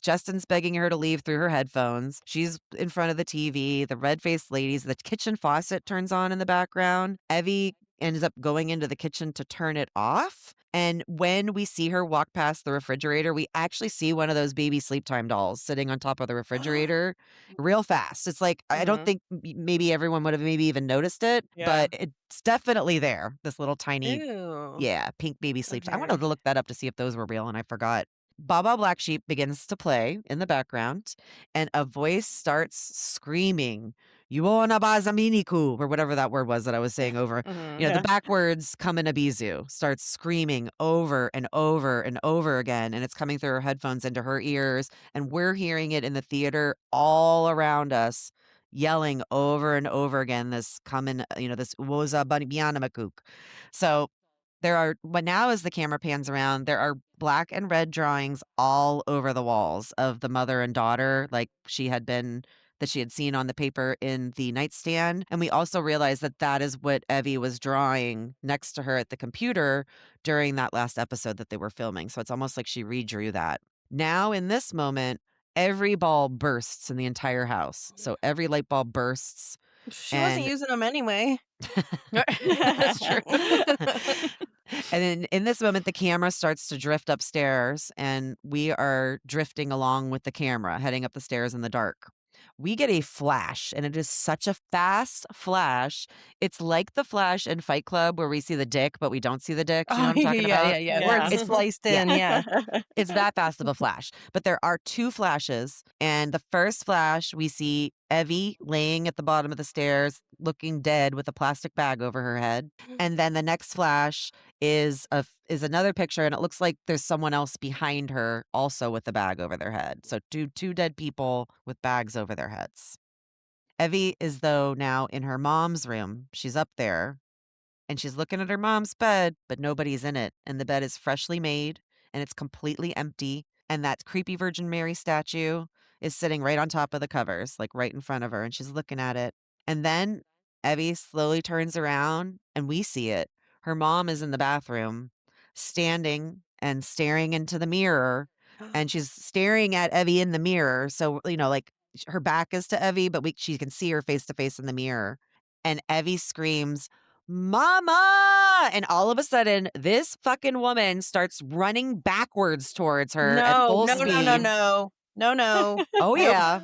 Justin's begging her to leave through her headphones. She's in front of the TV. The red-faced ladies, the kitchen faucet turns on in the background. Evie ends up going into the kitchen to turn it off. And when we see her walk past the refrigerator, we actually see one of those baby sleep time dolls sitting on top of the refrigerator real fast. It's like, I don't think maybe everyone would have maybe even noticed it, but it's definitely there. This little tiny, Ew. yeah, pink baby sleep. I Okay. wanted to look that up to see if those were real and I forgot. Baba Black Sheep begins to play in the background, and a voice starts screaming, "Yuona Bazaminiku," or whatever that word was that I was saying over. The backwards come in Abizu starts screaming over and over and over again, and it's coming through her headphones into her ears, and we're hearing it in the theater all around us, yelling over and over again, this coming, this Woza Bianamakuk. So but now as the camera pans around, there are black and red drawings all over the walls of the mother and daughter, like that she had seen on the paper in the nightstand. And we also realized that that is what Evie was drawing next to her at the computer during that last episode that they were filming. So it's almost like she redrew that. Now, in this moment, every bulb bursts in the entire house. So every light bulb bursts. She wasn't using them anyway. That's true. And then in this moment, the camera starts to drift upstairs, and we are drifting along with the camera, heading up the stairs in the dark. We get a flash, and it is such a fast flash. It's like the flash in Fight Club where we see the dick, but we don't see the dick. You know what I'm talking about? Yeah. Where it's sliced in, yeah. It's that fast of a flash. But there are two flashes. And the first flash, we see Evie laying at the bottom of the stairs, looking dead with a plastic bag over her head. And then the next flash is another picture, and it looks like there's someone else behind her also with the bag over their head. So two dead people with bags over their heads. Evie is, though, now in her mom's room. She's up there, and she's looking at her mom's bed, but nobody's in it. And the bed is freshly made, and it's completely empty. And that creepy Virgin Mary statue is sitting right on top of the covers, like right in front of her, and she's looking at it. And then Evie slowly turns around, and we see it. Her mom is in the bathroom, standing and staring into the mirror, and she's staring at Evie in the mirror. So, like her back is to Evie, but she can see her face to face in the mirror. And Evie screams, "Mama!" And all of a sudden, this fucking woman starts running backwards towards her at full speed. No. Oh, yeah.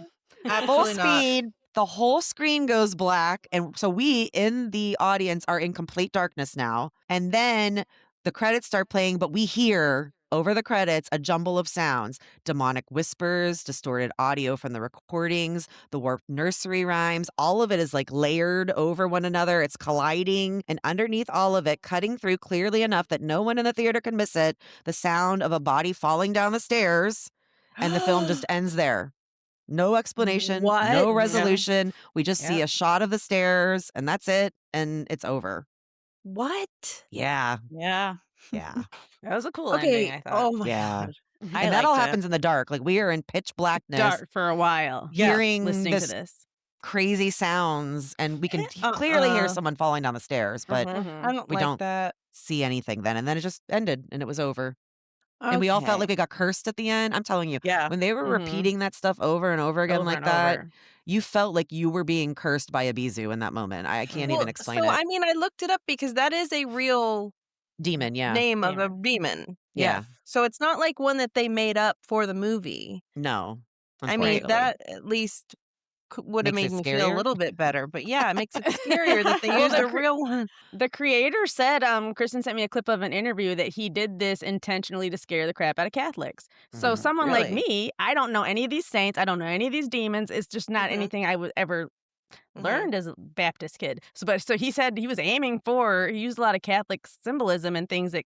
Absolutely Full not. speed. The whole screen goes black. And so we in the audience are in complete darkness now. And then the credits start playing, but we hear over the credits a jumble of sounds: demonic whispers, distorted audio from the recordings, the warped nursery rhymes. All of it is like layered over one another. It's colliding. And underneath all of it, cutting through clearly enough that no one in the theater can miss it, the sound of a body falling down the stairs. And the film just ends there. No explanation, no resolution. We just see a shot of the stairs, and that's it. And it's over. What? Yeah. Yeah. That was a cool ending, I thought. Oh my God. And that all happens in the dark. Like, we are in pitch blackness. Dark for a while. Hearing listening to this. crazy sounds, and we can clearly hear someone falling down the stairs, but I don't we like don't that. see anything then. And then it just ended, and it was over. And we all felt like we got cursed at the end. I'm telling you, when they were repeating that stuff over and over again like that, you felt like you were being cursed by Abizu in that moment. I can't even explain it. I mean, I looked it up because that is a real demon, name of a demon. Yeah. So it's not like one that they made up for the movie. No. I mean, that at least would have made me feel a little bit better. But yeah, it makes it scarier that they used a real one. The creator said, Kristin sent me a clip of an interview that he did this intentionally to scare the crap out of Catholics. So someone like me, I don't know any of these saints. I don't know any of these demons. It's just not anything I would ever learned as a Baptist kid. So he said he was aiming he used a lot of Catholic symbolism and things that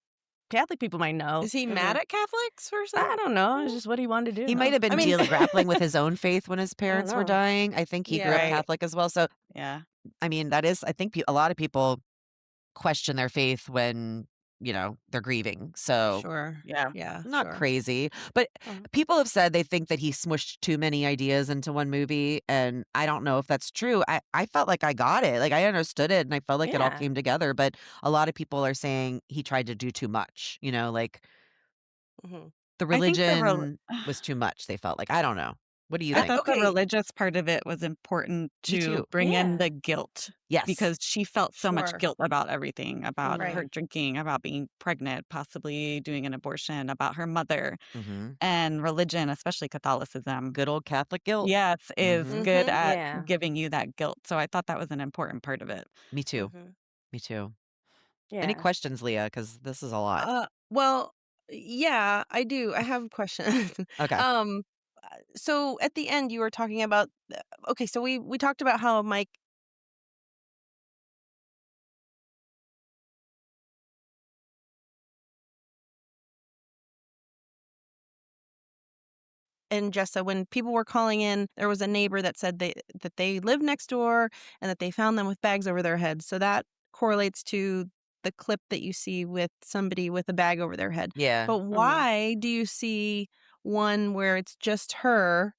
Catholic people might know. Is he mad at Catholics or something? I don't know. It's just what he wanted to do. He might have been grappling with his own faith when his parents were dying. I think he grew up Catholic as well. So, I mean, I think a lot of people question their faith when, they're grieving. So, not crazy. But people have said they think that he smushed too many ideas into one movie. And I don't know if that's true. I felt like I got it. Like, I understood it, and I felt like it all came together. But a lot of people are saying he tried to do too much, like the religion was too much. They felt like, I don't know. What do you think? I thought the religious part of it was important to bring in the guilt. Yes. Because she felt so much guilt about everything, about her drinking, about being pregnant, possibly doing an abortion, about her mother. And religion, especially Catholicism. Good old Catholic guilt. Yes, is good at giving you that guilt. So I thought that was an important part of it. Me too. Me too. Any questions, Leah? Because this is a lot. Well, Yeah, I do. I have a question. Okay. um, so at the end, you were talking about. Okay, so we talked about how Mike and Jessa, when people were calling in, there was a neighbor that said they live next door and that they found them with bags over their heads. So that correlates to the clip that you see with somebody with a bag over their head. Yeah. But why do you see one where it's just her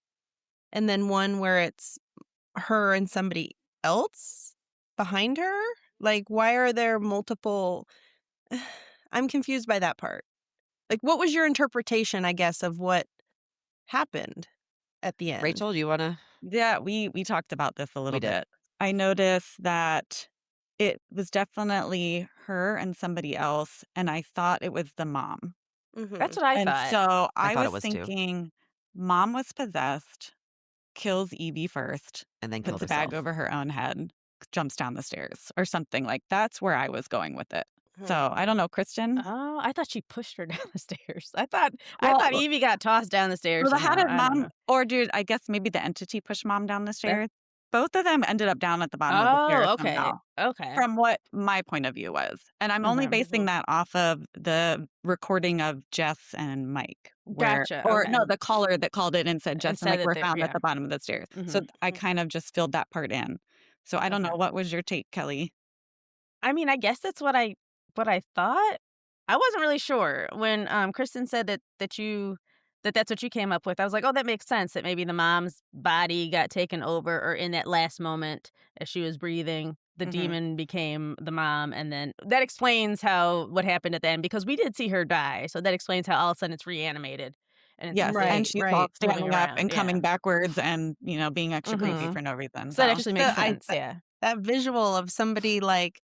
and then one where it's her and somebody else behind her? Like, why are there multiple? I'm confused by that part. Like, what was your interpretation, I guess, of what happened at the end? Rachel, do you want to? Yeah, we talked about this a We little did. bit. I noticed that it was definitely her and somebody else, and I thought it was the mom. That's what I And thought. so I I thought it was was too. thinking mom was possessed, kills Evie first, And then puts killed a bag herself. over her own head, jumps down the stairs or something. Like that's where I was going with it. So I don't know, Kristen. Oh, I thought she pushed her down the stairs. I thought Well, Evie got tossed down the stairs well, how somehow. did I don't mom know. or dude, I guess maybe the entity pushed mom down the That stairs? Both of them ended up down at the bottom of the stairs Oh, okay. somehow, Okay. from what my point of view was. And I'm only Okay. basing that off of the recording of Jess and Mike, where Gotcha. or Okay. no, the caller that called it and said And Jess and said Mike that were they found at yeah. the bottom of the stairs. So Mhm. I kind of just filled that part in. So I don't know. Okay. What was your take, Kelly? I mean, I guess that's what I thought. I wasn't really sure when Kristen said that's what you came up with. I was like, "Oh, that makes sense that maybe the mom's body got taken over or in that last moment as she was breathing, the demon became the mom and then that explains how what happened at the end because we did see her die. So that explains how all of a sudden it's reanimated and it's Yes, and Right, she's all right. moving standing up and around. Yeah. coming backwards and being extra creepy Mhm. for no reason. So that So Just actually makes I sense. Yeah. that visual of somebody like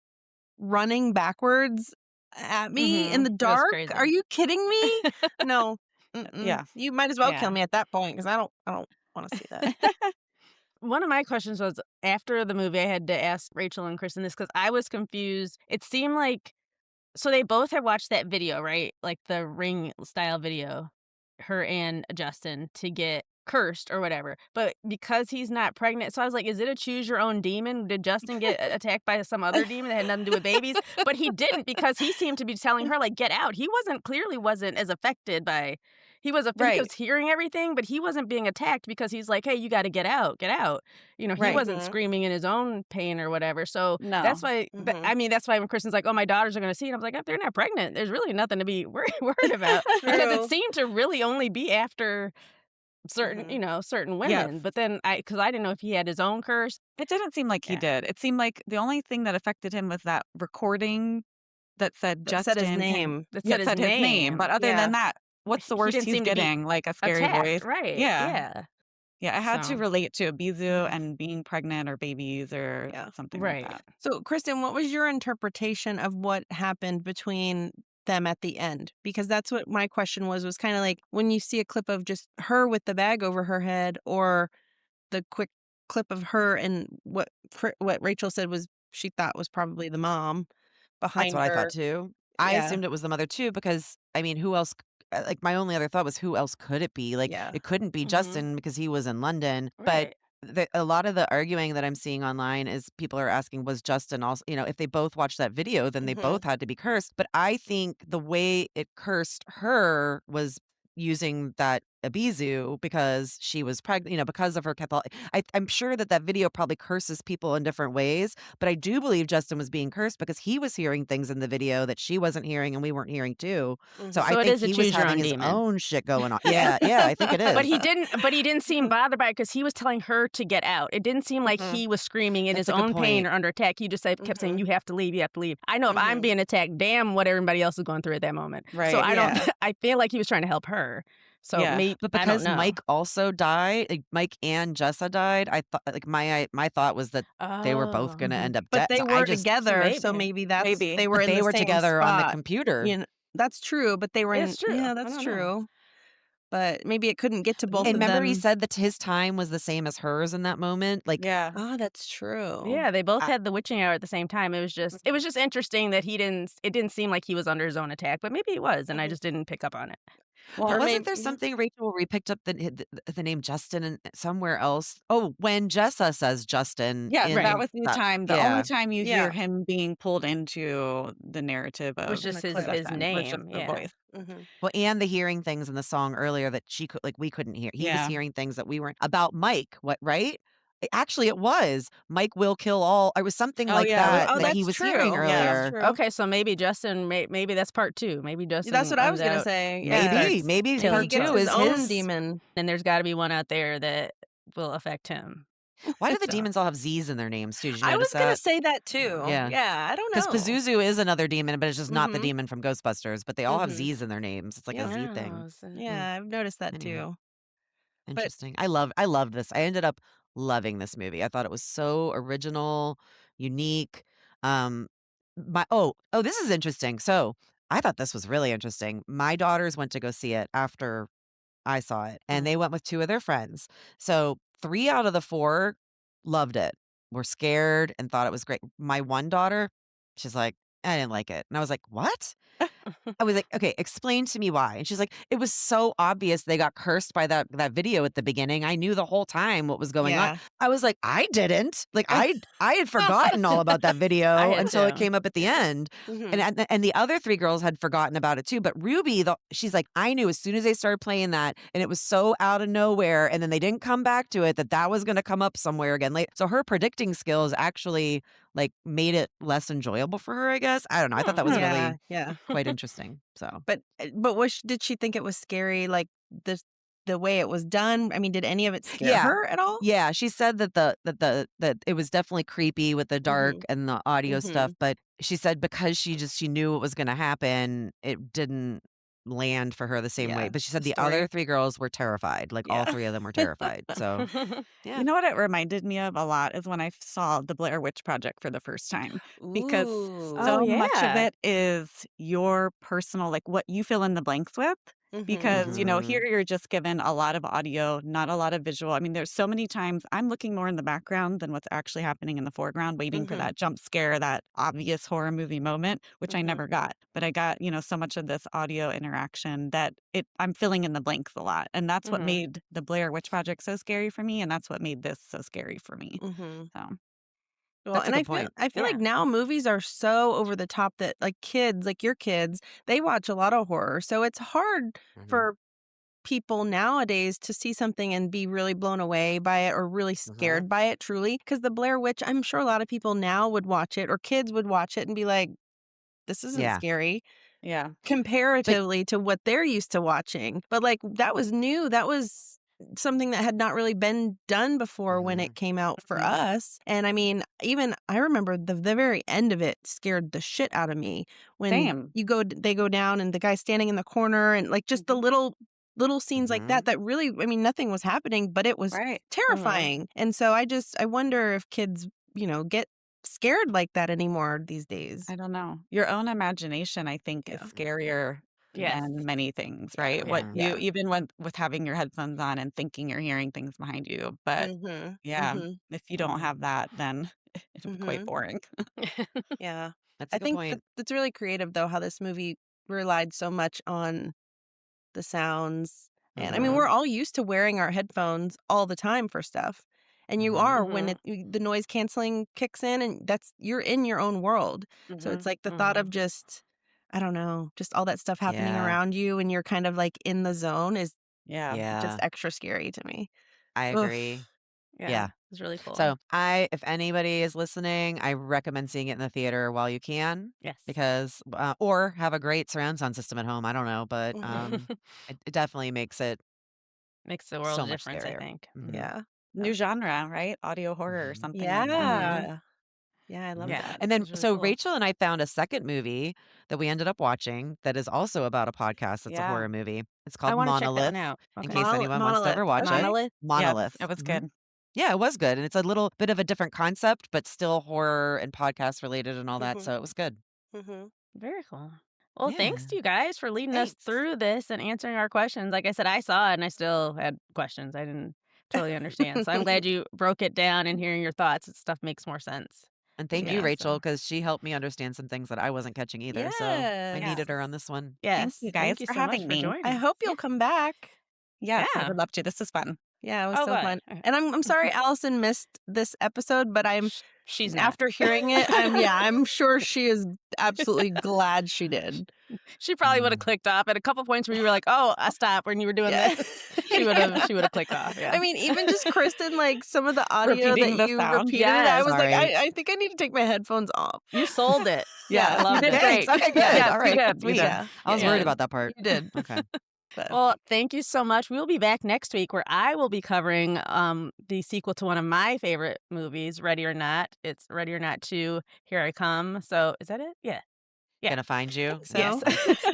running backwards at me in the It was dark. Are crazy. you kidding me? No. Mm-mm. yeah. You might as well kill Yeah. me at that point because I don't want to see that. One of my questions was after the movie, I had to ask Rachel and Kristen this because I was confused. It seemed like so they both had watched that video, right? Like the ring style video, her and Justin to get cursed or whatever. But because he's not pregnant, so I was like, is it a choose your own demon? Did Justin get attacked by some other demon that had nothing to do with babies? But he didn't because he seemed to be telling her like, get out. He wasn't as affected by. He Right. was hearing everything, but he wasn't being attacked because he's like, hey, you got to get out, get out. He Right. wasn't screaming in his own pain or whatever. So that's No. why. I mean, that's why when Kristen's like, "Oh, my daughters are going to see it," I was like, "If they're not pregnant, there's really nothing to be worried about," because it True. seemed to really only be after certain Yes. women. But then because I didn't know if he had his own curse. It didn't seem like he Yeah, did. It seemed like the only thing that affected him was that recording that said That said his Justin and name. that yeah, said it his said his name. But name. other Yeah. than that, what's the He worst didn't he's seem to be getting? Like a scary attacked, voice. right? Yeah. Yeah. Yeah. I had to So relate to Abizu and being pregnant or babies or Yeah. something like right. that. So, Kristen, what was your interpretation of what happened between them at the end? Because that's what my question was kind of like when you see a clip of just her with the bag over her head or the quick clip of her and what Rachel said was she thought was probably the mom That's behind what I thought her. too. I Yeah. assumed it was the mother too because I mean, who else? Like my only other thought was who else could it be? Like Yeah. it couldn't be Mhm. Justin because he was in London. But Right. a lot of the arguing that I'm seeing online is people are asking, was Justin also? If they both watched that video, then they Mhm. both had to be cursed. But I think the way it cursed her was using that Abizu because she was pregnant, because of her Catholic. I'm sure that video probably curses people in different ways, but I do believe Justin was being cursed because he was hearing things in the video that she wasn't hearing and we weren't hearing too. So I Mhm. So it think is a he was choose your having own his demon. own shit going on. Yeah. Yeah, yeah, I think it But is. he didn't seem bothered by it because he was telling her to get out. It didn't seem like Mhm. he was screaming in That's his a good own pain point. or under attack. He just kept saying, Mhm. "You have to leave. You have to leave." I know if I'm Mhm. being attacked, damn what everybody else is going through at that moment. So Right. I don't. Yeah. I feel like he was trying to help her. So Yeah. maybe But I don't because know. Mike also died, like Mike and Jessa died, I thought like my thought was that they were both Oh, gonna end up But dead. they So I were just so together, so maybe maybe they Maybe. were but in they the were same together on the spot. computer. That's true, but they were in it's true. yeah, I that's don't know. true. but maybe it couldn't get to both And of remember he them. said that his time was the same as hers in that moment? Like, Yeah. Oh, that's true. Yeah, they both I had the witching hour at the same time. It was just interesting that it didn't seem like he was under his own attack, but maybe he was, and I Mhm. just didn't pick up on it. but Or well, wasn't maybe there something, Rachel, where we picked up the name Justin and somewhere else? Oh, when Jessa says Justin yes, that Right. in was the that time. The only yeah. time you hear yeah. him being pulled into the narrative Was of In the just clip. his possession was just name, the yeah. voice. Mhm. Well, and the hearing things in the song earlier that she could like we couldn't hear. He was Yeah. hearing things that we weren't about Mike, what right? Actually, it was Mike will kill all. It was something Oh, like yeah. that Oh, that he that's was hearing true. That's Yeah. earlier. true. Okay, so maybe Justin maybe that's part 2. Maybe That's Justin what I runs was gonna out say. and Yeah. starts Maybe And killing he part gets 2 his folks. is own his. demon. And there's gotta be one out there that will affect him. Why do the So demons all have Z's in their names too? Did you I notice was gonna that? say that too. Yeah. Yeah, I don't Because know. Pazuzu is another demon, but it's just not the Mhm. demon from Ghostbusters. But they all have Mhm. Z's in their names. It's like a Yep. Z thing. Oh, so Yeah, I've noticed that Anyway, too. But interesting. I loved this. I ended up loving this movie. I thought it was so original, unique. Um, this is interesting. So I thought this was really interesting. My daughters went to go see it after I saw it, and they went with 2 of their friends. So 3 out of the 4 loved it, were scared and thought it was great. My one daughter, she's like, "I didn't like it." And I was like, "What?" I was like, "Okay, explain to me why." And she's like, "It was so obvious they got cursed by that video at the beginning. I knew the whole time what was going on." yeah. I was like, "I didn't." Like, I had forgotten all about that I video had until it to. came up at the end. Mhm. And the other 3 girls had forgotten about it too, but Ruby, she's like, "I knew as soon as they started playing that, and it was so out of nowhere, and then they didn't come back to it, that was gonna come up somewhere again late." So her predicting skills actually, like, made it less enjoyable for her, I guess. I don't know. I thought that was Yeah, really yeah. quite interesting. So But did she think it was scary, like, the way it was done? I mean, did any of it scare yeah. her at all? Yeah, she said that it was definitely creepy with the dark Mhm. and the audio stuff, Mhm. but she said because she knew what was gonna happen, it didn't land for her the same way. Yeah, But she the said the other story. 3 girls were terrified, like, all Yeah. 3 of them were terrified. So, yeah. You know what it reminded me of a lot is when I saw the Blair Witch Project for the first time, because Oh, Ooh. so much of yeah. it is your personal, like what you fill in the blanks with. Mhm. Because, Mhm. here you're just given a lot of audio, not a lot of visual. I mean, there's so many times I'm looking more in the background than what's actually happening in the foreground, waiting for Mhm. that jump scare, that obvious horror movie moment, which I Mhm. never got. But I got, so much of this audio interaction that I'm filling in the blanks a lot. And that's what Mhm. made the Blair Witch Project so scary for me. And that's what made this so scary for me. Mhm. So, Well, That's a and good point. I feel like Yeah. now movies are so over the top that, like, kids, like your kids, they watch a lot of horror, so it's hard Mhm. for people nowadays to see something and be really blown away by it or really Mhm. scared by it truly. Because the Blair Witch, I'm sure a lot of people now would watch it or kids would watch it and be like, "This isn't Yeah. scary," yeah. But comparatively to what they're used to watching. But, like, that was new, that was something that had not really been done before when it Mhm. came out for Mhm. us, and I mean, even I remember the very end of it scared the shit out of me when Same. they go down and the guy's standing in the corner and, like, just the Mhm. little scenes like Mhm. that really I mean, nothing was happening, but it was Right. Mhm. terrifying, and so I wonder if kids, get scared like that anymore these days. I don't know. Your own imagination, I think, is Yeah. scarier Yes. than many things, Yeah. right? What Mhm. you Yeah. even with having your headphones on and thinking you're hearing things behind you. But Mhm. yeah, Mhm. if you don't have that, then it'll be quite Mhm. boring. Yeah. That's a I good think that point. that's really creative though how this movie relied so much on the sounds. And I mean, we're Mhm. all used to wearing our headphones all the time for stuff. And you Mhm. are when Mhm. the noise canceling kicks in and that's you're in your own world. So it's Mhm. like the thought of Mhm. just I don't know, just all that stuff happening Yeah. around you and you're kind of like in the zone is Yeah. just Yeah. extra scary to me. I Oof. agree. Yeah, Yeah. it's really cool. So, if anybody is listening, I recommend seeing it in the theater while you can Yes. because or have a great surround sound system at home. I don't know, but Mhm. it definitely makes it Makes the world so of much difference, I scarier. think. Mhm. Yeah. New genre, right? Audio horror or Mhm. something like that. Mhm. Yeah. Yeah, I love Mhm. Yeah, that. And then, it's really so cool. Rachel and I found a second movie that we ended up watching that is also about a podcast. It's a Yeah. horror movie. It's I called wanna check that one Monolith, out. in Okay. case anyone wants to Monolith. ever watch it. Okay. Monolith? Yes, Monolith. it was Mhm. good. Yeah, it was good. And it's a little bit of a different concept, but still horror and podcast related and all that. Mhm. So it was good. Mhm. Very cool. Well, thanks Yeah. to you guys for leading us Thanks. through this and answering our questions. Like I said, I saw it and I still had questions. I didn't totally understand. So I'm glad you broke it down and hearing your thoughts. Stuff makes more sense. And thank you, Yeah. Rachel, So because she helped me understand some things that I wasn't catching either. So I Yes. needed her on this one. Thank yes, you guys thank you for so much having for me. I joining. hope you'll come back. Yes, I Yeah. would love to. This was fun. Yeah, it was Oh, so good. fun. And I'm sorry Allison missed this episode, but She's not. after hearing it, I'm sure she is absolutely glad she did. She probably would have Mm. clicked off at a couple points where you were like, "Oh, I stop," when you were doing Yeah. this. She would have clicked off. Yeah. I mean, even just Kristin, like some of the audio Repeating that the you sound. repeated, I Yes. was like, Sorry. I think I need to take my headphones off. You sold it. Yeah, I you loved did it. great. Thanks. Okay, good. Yeah, All you right. did. Sweet. Yeah, I was you worried did. about that part. You did. Okay. But Well, thank you so much. We'll be back next week where I will be covering the sequel to one of my favorite movies, Ready or Not. It's Ready or Not 2, Here I Come. So is that it? Yeah. Yeah. Gonna find I you. think so. Yes.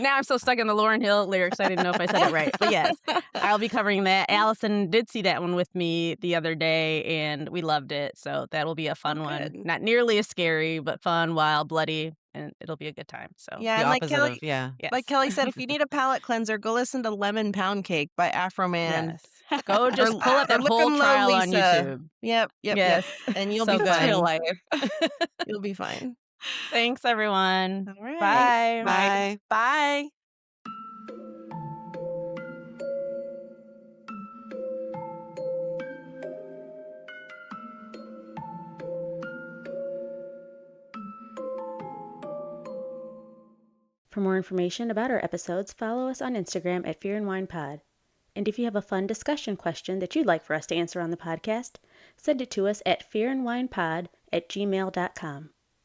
Now I'm so stuck in the Lauryn Hill lyrics, I didn't know if I said it right. But yes, I'll be covering that. Allison did see that one with me the other day, and we loved it. So that'll be a fun one. good. Not nearly as scary, but fun, wild, bloody, and it'll be a good time. So Yeah, The and opposite of, yes. like Kelly said, if you need a palate cleanser, go listen to Lemon Pound Cake by Afro Man. Yes. Go just pull up that Look whole 'em Low trial on Lisa. YouTube. Yep. Yes. And you'll So be good. Real fine. life. You'll be fine. Thanks, everyone. All right. Bye. Bye. Bye. For more information about our episodes, follow us on Instagram at Fear and Wine Pod. And if you have a fun discussion question that you'd like for us to answer on the podcast, send it to us at fearandwinepod@gmail.com.